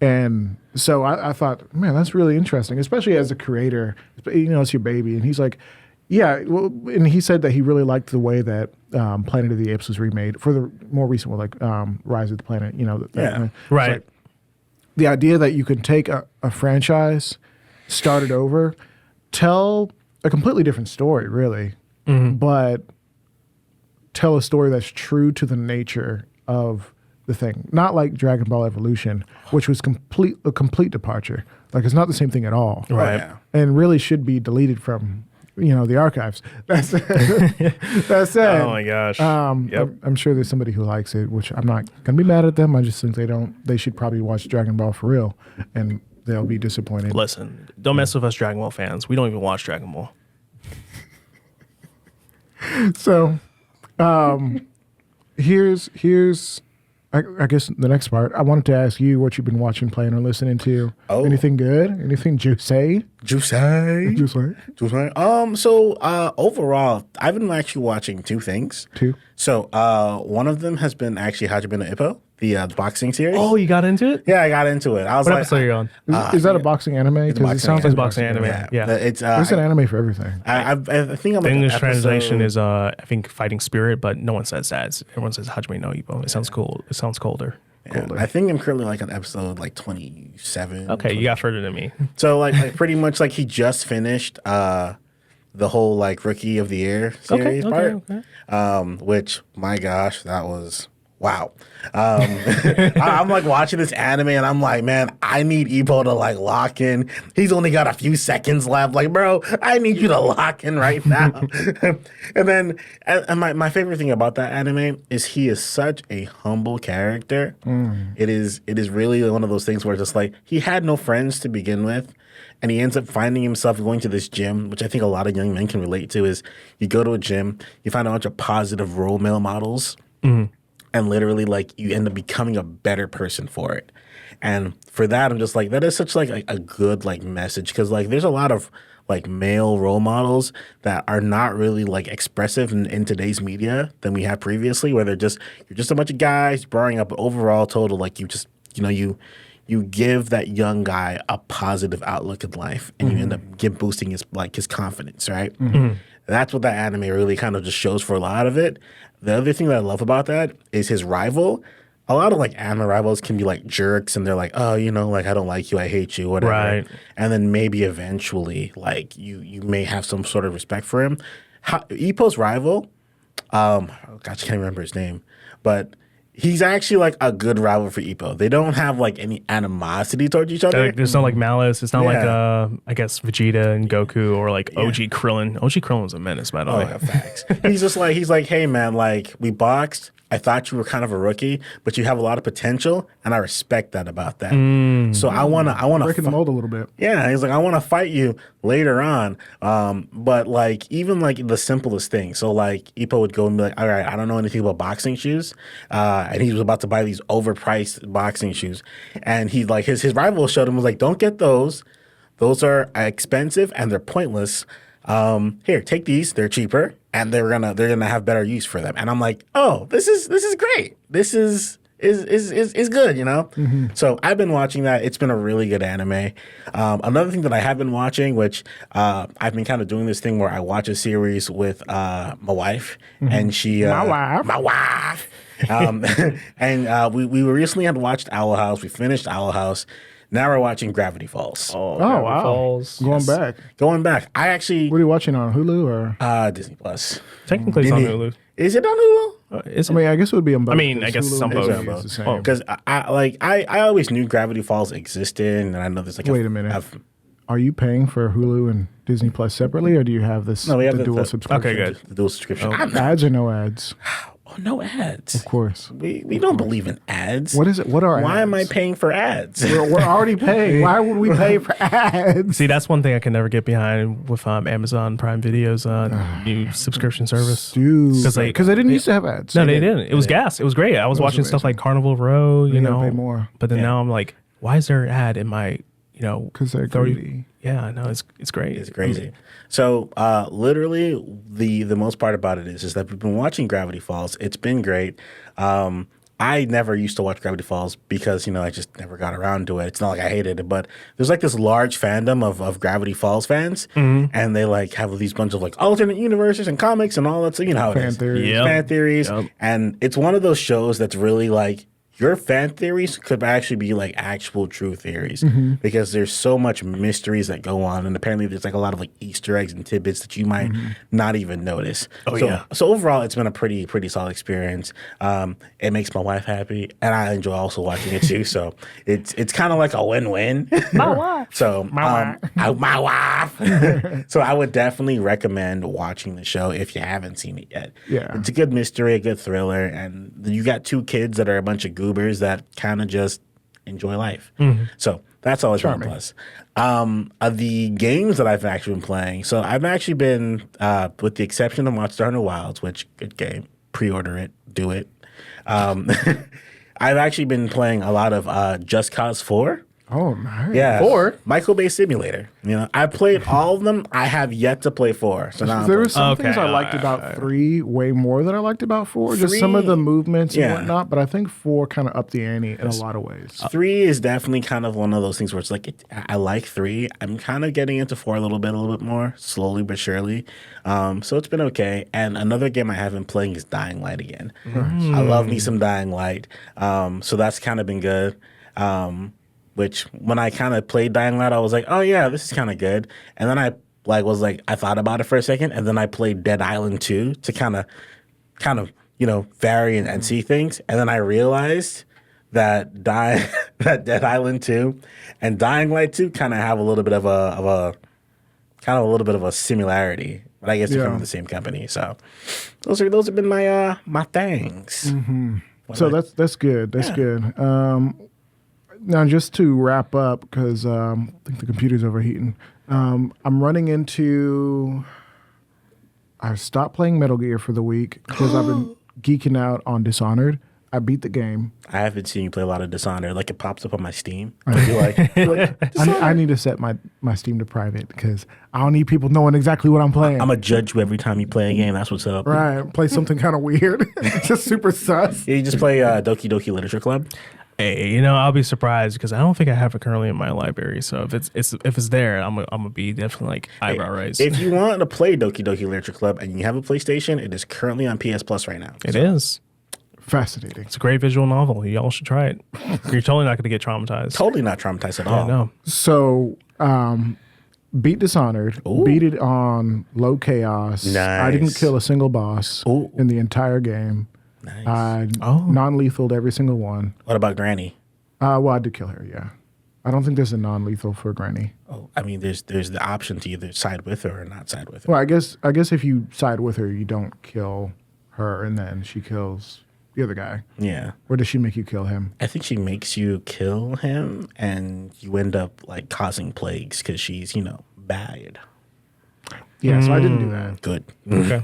And so I thought, man, that's really interesting, especially as a creator. It's your baby. And he's like, yeah. Well, and he said that he really liked the way that Planet of the Apes was remade for the more recent one, like Rise of the Planet. Yeah. Right. Like, the idea that you can take a franchise, start it over, tell a completely different story, really, but tell a story that's true to the nature of the thing. Not like Dragon Ball Evolution, which was a complete departure. Like, it's not the same thing at all. Right. Yeah. And really should be deleted from, the archives. That's it. Oh my gosh. Yep. I'm sure there's somebody who likes it, which I'm not going to be mad at them. I just think they should probably watch Dragon Ball for real, and they'll be disappointed. Listen, don't mess with us Dragon Ball fans. We don't even watch Dragon Ball. So, here's I guess the next part. I wanted to ask you what you've been watching, playing, or listening to. Oh. Anything good? Anything juicy? Juicy. So overall, I've been actually watching two things. Two? So one of them has been actually Hajime no Ippo, the boxing series. Oh, you got into it? Yeah, I got into it. I was What like, episode are you on? Is that a boxing anime? It's a Because it sounds like It's boxing anime. Yeah. It's There's an anime for everything. I think I'm The like English episode- translation is, I think, Fighting Spirit, but no one says that. Everyone says Hajime no Ippo. It sounds cool. It sounds colder. Yeah, I think I'm currently like on episode like 27. Okay, you got further than me. So like pretty much like he just finished the whole like Rookie of the Year series part. Which my gosh, that was wow. I'm like watching this anime and I'm like, man, I need Ippo to like lock in. He's only got a few seconds left. Like, bro, I need you to lock in right now. And then and my favorite thing about that anime is he is such a humble character. It is really one of those things where it's just like he had no friends to begin with. And he ends up finding himself going to this gym, which I think a lot of young men can relate to, is you go to a gym, you find a bunch of positive role models, and literally like you end up becoming a better person for it. And for that, I'm just like, that is such like a good like message, because like there's a lot of like male role models that are not really like expressive in today's media than we have previously, where you're just a bunch of guys growing up, but overall total like you just you give that young guy a positive outlook in life, and you end up boosting his confidence, right? That's what that anime really kind of just shows for a lot of it. The other thing that I love about that is his rival. A lot of like anime rivals can be like jerks, and they're like, oh, like I don't like you, I hate you, whatever. Right. And then maybe eventually, like you may have some sort of respect for him. Ippo's rival, oh gosh, I can't remember his name, but he's actually like a good rival for Ippo. They don't have like any animosity towards each other. There's no like malice. It's not like Yeah. I guess Vegeta and Goku or like OG Krillin. OG Krillin was a menace, by the way. Yeah, facts. he's like, hey man, like we boxed. I thought you were kind of a rookie, but you have a lot of potential, and I respect that about that. So I wanna Breaking the mold a little bit. Yeah, he's like, I want to fight you later on. But like even like the simplest thing. So like Ippo would go and be like, all right, I don't know anything about boxing shoes. And he was about to buy these overpriced boxing shoes. And he like his rival showed him, was like, don't get those. Those are expensive and they're pointless. Here, take these. They're cheaper and they're gonna have better use for them. And I'm like, oh, this is great. This is good, So I've been watching that. It's been a really good anime. Another thing that I have been watching, which I've been kind of doing this thing where I watch a series with my wife, and she my wife. And we recently had watched Owl House. We finished Owl House. Now we're watching Gravity Falls. Oh, wow. Falls. Going back. I actually What are you watching on Hulu or? Disney Plus. Technically, it's on Hulu. Is it on Hulu? Is I it? mean, I guess it would be on both. I mean, I because guess Hulu some and both. Disney Yeah, is the both. same. Because I always knew Gravity Falls existed, and I know there's like Wait a minute. Are you paying for Hulu and Disney Plus separately, or do you have this No, we have the dual the- subscription? Okay, good. the dual subscription. Ads or no ads? Oh, no ads. Of course. We don't believe in ads. What is it? What are Why am I ads? paying for ads? We're already paying. Why would we pay for ads? See, that's one thing I can never get behind with Amazon Prime Video's new subscription service. Dude, Because because they didn't used to have ads. No, they didn't. It was gas. It was great. I was watching stuff like Carnival Row, you gotta know. pay more. But then now I'm like, why is there an ad in my, you know? Because they're 30 greedy. Yeah, I know. It's great. It's crazy. So literally the most part about it is that we've been watching Gravity Falls. It's been great. I never used to watch Gravity Falls because, you know, I just never got around to it. It's not like I hated it, but there's like this large fandom of Gravity Falls fans, and they like have these bunch of like alternate universes and comics and all that. So you know how it Fan is. theories. Yep. Fan theories. Yep. And it's one of those shows that's really like your fan theories could actually be like actual true theories because there's so much mysteries that go on, and apparently there's like a lot of like Easter eggs and tidbits that you might not even notice. So overall, it's been a pretty solid experience. It makes my wife happy, and I enjoy also watching it too. So it's kind of like a win-win. My wife. So My wife. So I would definitely recommend watching the show if you haven't seen it yet. Yeah. It's a good mystery, a good thriller, and you got two kids that are a bunch of goobers that kind of just enjoy life. So that's always been a plus. The games that I've actually been playing, so I've actually been, with the exception of Monster Hunter Wilds, which good game, pre-order it, do it. I've actually been playing a lot of Just Cause 4. Oh, nice. Yeah. 4? Michael Bay Simulator. You know, I played all of them. I have yet to play 4. So now There were some things Okay, I liked about 3 way more than I liked about 4. Just some of the movements and Yeah. whatnot. But I think 4 kind of upped the ante in a lot of ways. 3 is definitely kind of one of those things where it's like I like 3. I'm kind of getting into 4 a little bit more, slowly but surely. So it's been okay. And another game I have been playing is Dying Light again. I love me some Dying Light. So that's kind of been good. Which when I kind of played Dying Light, I was like, oh yeah, this is kind of good. And then I I thought about it for a second, and then I played Dead Island 2 to kind of you know vary and see things. And then I realized that that Dead Island 2 and Dying Light 2 kind of have a little bit of a similarity. But I guess they're from the same company. So those have been my things. So that's good. That's good. Now, just to wrap up, because I think the computer's overheating, I'm running into... I stopped playing Metal Gear for the week because I've been geeking out on Dishonored. I beat the game. I haven't seen you play a lot of Dishonored. Like it pops up on my Steam. I need to set my Steam to private because I don't need people knowing exactly what I'm playing. I'm going to judge you every time you play a game. That's what's up. Right. Play something kind of weird. Just super sus. Yeah, you just play Doki Doki Literature Club. Hey, you know, I'll be surprised because I don't think I have it currently in my library. So if it's there, I'm gonna be definitely like eyebrow raised. If you want to play Doki Doki Literature Club and you have a PlayStation, it is currently on PS Plus right now. It is. Fascinating. It's a great visual novel. Y'all should try it. You're totally not gonna get traumatized. Totally not traumatized at Yeah, all. no. So, beat Dishonored, beat it on low chaos. I didn't Nice. kill a single boss in the entire game. Nice. I non-lethaled every single one. What about Granny? Well, I did kill her, yeah. I don't think there's a non-lethal for Granny. Oh, I mean, there's the option to either side with her or not side with her. Well, I guess if you side with her, you don't kill her, and then she kills the other guy. Yeah. Or does she make you kill him? I think she makes you kill him, and you end up like causing plagues because she's, you know, bad. Yeah, so I didn't do that. Good. Okay.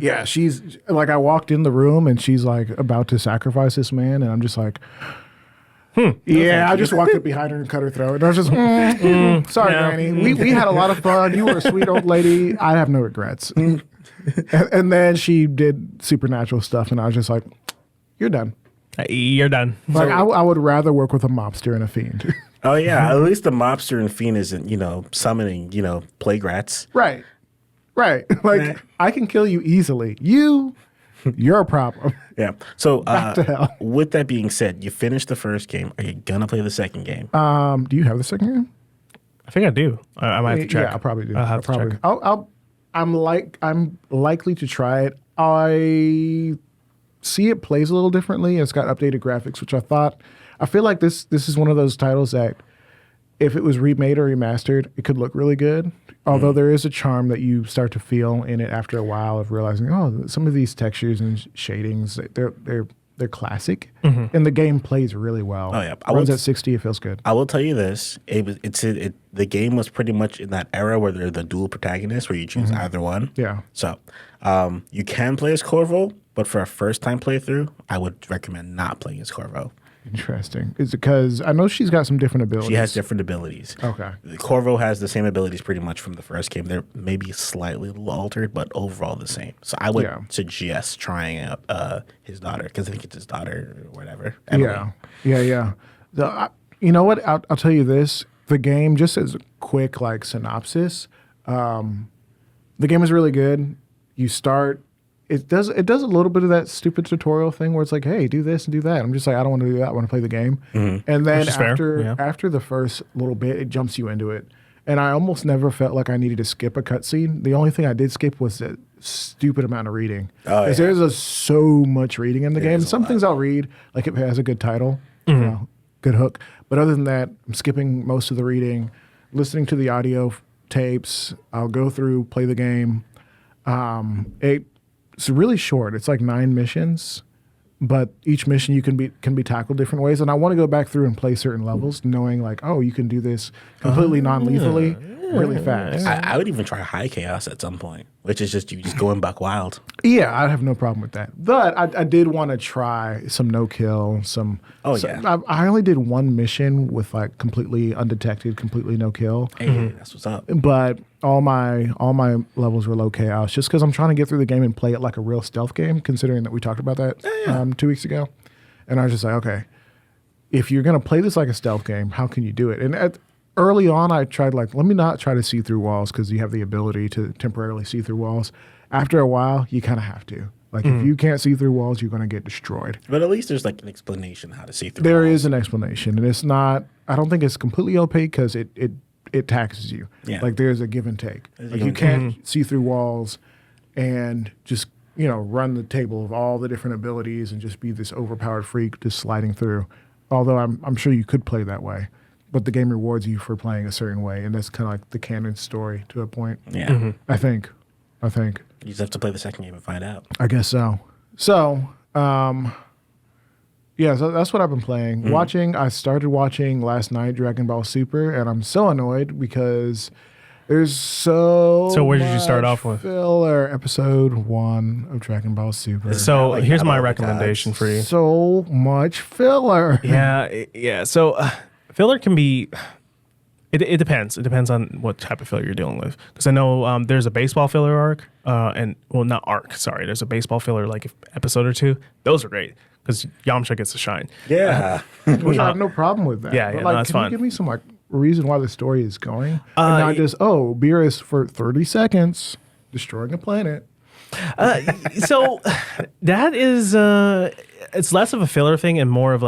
Yeah, she's like, I walked in the room and she's like about to sacrifice this man, and I'm just like, yeah, I just walked up behind her and cut her throat. And I was just, sorry, No. Granny. We had a lot of fun. You were a sweet old lady. I have no regrets. And then she did supernatural stuff, and I was just like, you're done. You're done. Like, I would rather work with a mobster and a fiend. Oh yeah, at least the mobster and fiend isn't, you know, summoning, you know, plague rats. Right. Like, I can kill you easily. You're a problem. Yeah. So Back to hell. with that being said, you finished the first game. Are you gonna play the second game? Do you have the second game? I think I do. I might have to check. Yeah, I probably do. I'll have to check. I'm likely to try it. I see it plays a little differently. It's got updated graphics, which I feel like this is one of those titles that if it was remade or remastered, it could look really good. Although there is a charm that you start to feel in it after a while of realizing, oh, some of these textures and shadings, they're classic, and the game plays really well. Oh yeah, runs at 60, it feels good. I will tell you this: the game was pretty much in that era where they're the dual protagonists, where you choose either one. Yeah. So you can play as Corvo, but for a first-time playthrough, I would recommend not playing as Corvo. Interesting. Is it because I know she's got some different abilities? She has different abilities. Okay. Corvo has the same abilities pretty much from the first game. They're maybe slightly altered, but overall the same. So I would suggest trying out his daughter, because I think it's his daughter or whatever. Emily. Yeah. You know what? I'll tell you this. The game, just as a quick synopsis, the game is really good. You start. It does a little bit of that stupid tutorial thing where it's like, hey, do this and do that. I'm just like, I don't want to do that. I want to play the game. And then after the first little bit, it jumps you into it. And I almost never felt like I needed to skip a cutscene. The only thing I did skip was a stupid amount of reading. Because there's so much reading in the game. Some things I'll read, like if it has a good title, good hook. But other than that, I'm skipping most of the reading, listening to the audio tapes. I'll go through, play the game. It's really short. It's like 9 missions, but each mission can be tackled different ways. And I want to go back through and play certain levels, knowing you can do this completely non-lethally really fast. I would even try high chaos at some point, which is just you just going buck wild. Yeah, I'd have no problem with that. But I did want to try some no-kill, I only did one mission with completely undetected, completely no-kill. Hey, that's what's up. But all my levels were low chaos, just because I'm trying to get through the game and play it like a real stealth game, considering that we talked about that 2 weeks ago. And I was just like, okay, if you're going to play this like a stealth game, how can you do it? And early on, I tried let me not try to see through walls, because you have the ability to temporarily see through walls. After a while, you kind of have to. If you can't see through walls, you're going to get destroyed. But at least there's an explanation how to see through walls. There is an explanation, and it's not, I don't think it's completely opaque, because it taxes you. Yeah. There's a give and take. You can't see through walls and just, run the table of all the different abilities and just be this overpowered freak just sliding through. Although I'm sure you could play that way. But the game rewards you for playing a certain way, and that's kind of like the canon story to a point. Yeah. I think. You just have to play the second game and find out. I guess so. So that's what I've been playing. I started watching last night Dragon Ball Super, and I'm so annoyed because there's so where did you start off with? Filler, episode 1 of Dragon Ball Super. So here's my recommendation for you. So much filler. Yeah. So filler can be... It depends. It depends on what type of filler you're dealing with. Because I know there's a baseball filler arc, not arc. Sorry, there's a baseball filler episode or 2. Those are great because Yamcha gets to shine. Yeah, which I have no problem with that. Yeah, but, that's fine. Can you give me some reason why the story is going, and not just Beerus for 30 seconds destroying a planet? So that is it's less of a filler thing and more of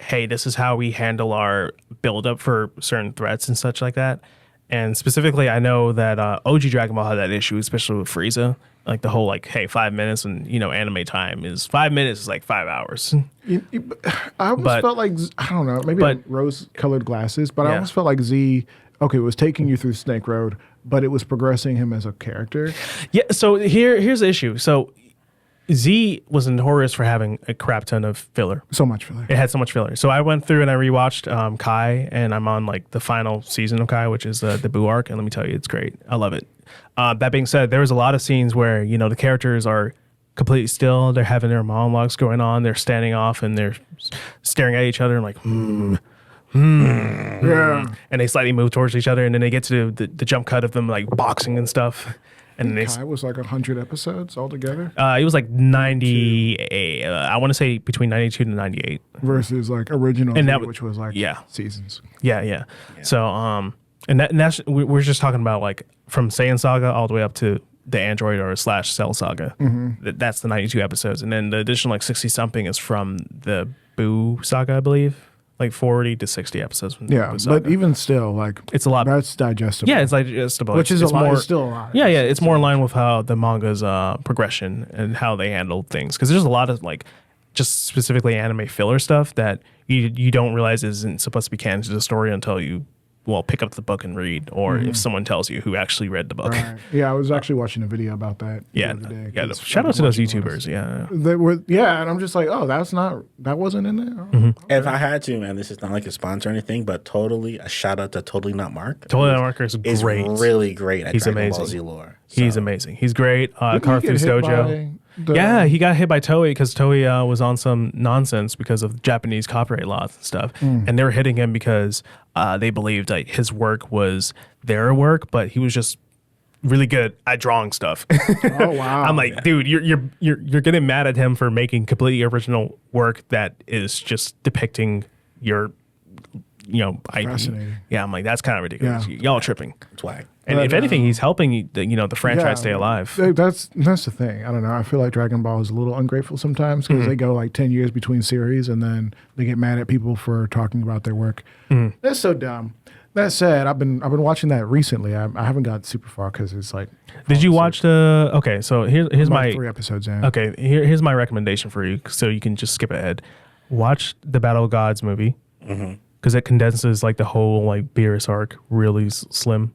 hey, this is how we handle our build-up for certain threats and such like that. And specifically, I know that OG Dragon Ball had that issue, especially with Frieza. The whole, hey, 5 minutes and, anime time is 5 minutes is 5 hours. I almost felt I don't know, maybe rose-colored glasses, but I almost felt like Z, it was taking you through Snake Road, but it was progressing him as a character. Yeah, so here's the issue. So Z was notorious for having a crap ton of filler. So much filler. It had so much filler. So I went through and I rewatched Kai, and I'm on the final season of Kai, which is the Buu arc, and let me tell you, it's great. I love it. That being said, there was a lot of scenes where, the characters are completely still. They're having their monologues going on. They're standing off and they're staring at each other and yeah. And they slightly move towards each other, and then they get to the jump cut of them boxing and stuff. And Kai was 100 episodes altogether? It was 98. I want to say between 92 to 98. Versus original, and which was seasons. Yeah. So, and that's, we're just talking about from Saiyan Saga all the way up to the Android or / Cell Saga. That's the 92 episodes. And then the additional 60 something is from the Buu Saga, I believe. 40 to 60 episodes. From but even still, it's a lot. That's digestible. Yeah, it's digestible. Which is a lot. It's still a lot. Yeah, it's more in line with how the manga's progression and how they handle things. Because there's a lot of just specifically anime filler stuff that you don't realize it isn't supposed to be canon to the story until you pick up the book and read, or if someone tells you who actually read the book. Right. Yeah, I was actually watching a video about that the other day. Shout out to those YouTubers. And I'm just like, oh, that wasn't in there. Oh, If I had to, and this is not like a sponsor or anything, but totally a shout out to Totally Not Mark. Totally Not Mark is great. Really great at He's Dragon amazing. Ball Z lore. He's amazing. He's great. Carthus hit Dojo. He got hit by Toei because Toei was on some nonsense because of Japanese copyright laws and stuff, and they were hitting him because they believed like his work was their work, but he was just really good at drawing stuff. Oh wow! I'm like, dude, you're getting mad at him for making completely original work that is just depicting your IP. Fascinating. Yeah, I'm like, that's kind of ridiculous. Yeah. Y'all tripping. That's why. And if anything, he's helping the franchise stay alive. That's the thing. I don't know. I feel like Dragon Ball is a little ungrateful sometimes because they go like 10 years between series and then they get mad at people for talking about their work. That's so dumb. That said, I've been watching that recently. I haven't got super far because it's like. Did you watch the? Okay, so here's my 3 episodes in. Okay, here's my recommendation for you, so you can just skip ahead. Watch the Battle of Gods movie because it condenses like the whole like Beerus arc really slim.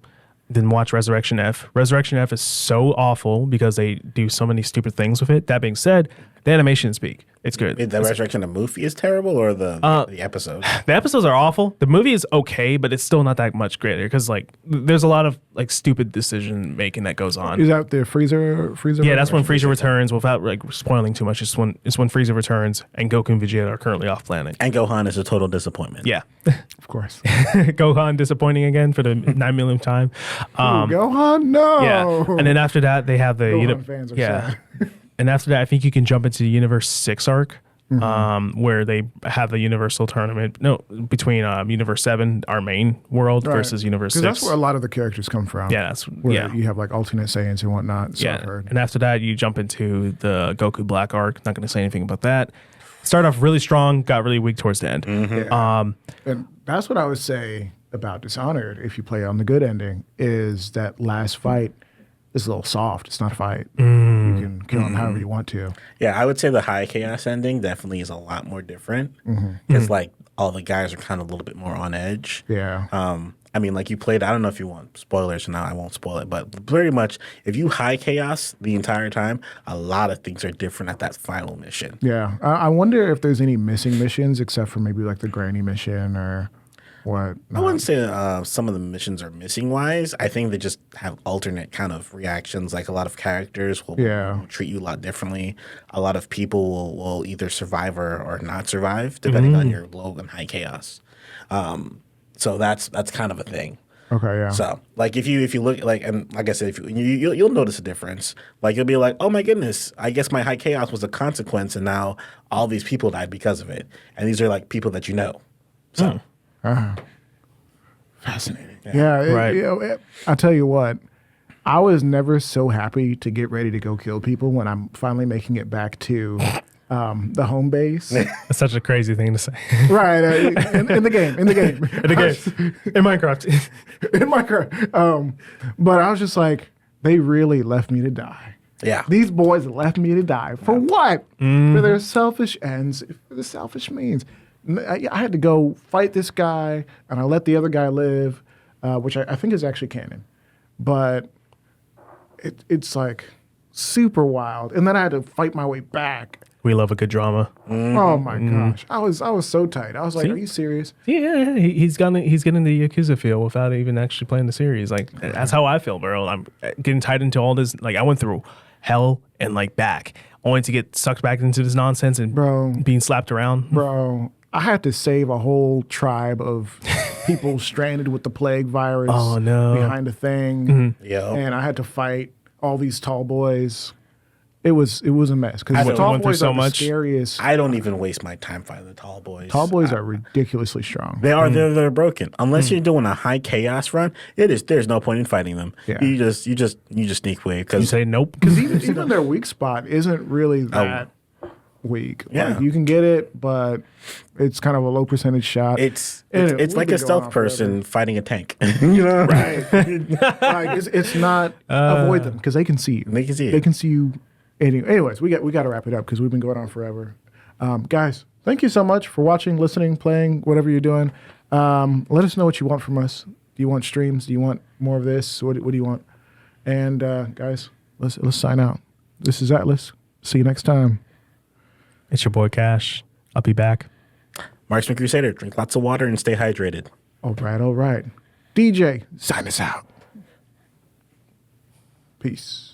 Then watch Resurrection F. Resurrection F is so awful because they do so many stupid things with it. That being said, the animation speak. It's good. The Resurrection of movie is terrible, or the episodes? The episodes are awful. The movie is okay, but it's still not that much greater because like there's a lot of like stupid decision making that goes on. Is that the Freezer? Yeah, that's when Frieza returns. Without like spoiling too much, it's when Frieza returns and Goku and Vegeta are currently off planet. And Gohan is a total disappointment. Yeah, of course. Gohan disappointing again for the 9 millionth time. Gohan, no. Yeah, and then after that they have the Gohan fans are sad. And after that, I think you can jump into the Universe 6 arc, where they have the Universal Tournament. No, between Universe 7, our main world, versus Universe 6. Because that's where a lot of the characters come from. Yeah, that's where you have like alternate Saiyans and whatnot. So and after that, you jump into the Goku Black arc. Not going to say anything about that. Start off really strong, got really weak towards the end. And that's what I would say about Dishonored, if you play on the good ending, is that last fight is a little soft. It's not a fight. You can kill him however you want to. Yeah, I would say the high chaos ending definitely is a lot more different because like all the guys are kind of a little bit more on edge. Yeah. I mean, like you played. I don't know if you want spoilers or not. I won't spoil it, but pretty much, if you high chaos the entire time, a lot of things are different at that final mission. Yeah. I wonder if there's any missing missions except for maybe like the Granny mission or. What? I wouldn't say some of the missions are missing wise. I think they just have alternate kind of reactions. Like a lot of characters will treat you a lot differently. A lot of people will either survive or not survive depending on your low and high chaos. So that's kind of a thing. Okay, yeah. So like if you look like, and like I said, if you'll notice a difference. Like you'll be like, oh my goodness, I guess my high chaos was a consequence, and now all these people died because of it. And these are like people that you know. So. Fascinating. Yeah, I'll tell you what, I was never so happy to get ready to go kill people when I'm finally making it back to the home base. That's such a crazy thing to say. Right, in the game. In Minecraft. In Minecraft. But I was just like, they really left me to die. Yeah. These boys left me to die. For what? For their selfish ends, for the selfish means. I had to go fight this guy, and I let the other guy live, which I think is actually canon. But it's like super wild. And then I had to fight my way back. We love a good drama. Oh my gosh, I was so tight. I was like, "Are you serious?" Yeah. He's getting the Yakuza feel without even actually playing the series. Like that's how I feel, bro. I'm getting tied into all this. Like I went through hell and like back, only to get sucked back into this nonsense and being slapped around, bro. I had to save a whole tribe of people stranded with the plague virus behind a thing. And I had to fight all these tall boys. It was a mess because the tall boys are the scariest. I don't even waste my time fighting the tall boys. Tall boys are ridiculously strong. They are. They're broken. Unless you're doing a high chaos run, there's no point in fighting them. Yeah. You just sneak away because you say nope. Because even their weak spot isn't really that weak. Yeah. Like, you can get it, but it's kind of a low percentage shot. It's like a stealth person fighting a tank. Right. Like it's not avoid them because they can see you. They can see you. They can see you. Anyways, we got to wrap it up because we've been going on forever. Guys, thank you so much for watching, listening, playing, whatever you're doing. Let us know what you want from us. Do you want streams? Do you want more of this? What do you want? And guys, let's sign out. This is Atlas. See you next time. It's your boy Cash. I'll be back. Marksman Crusader, drink lots of water and stay hydrated. All right. DJ, sign us out. Peace.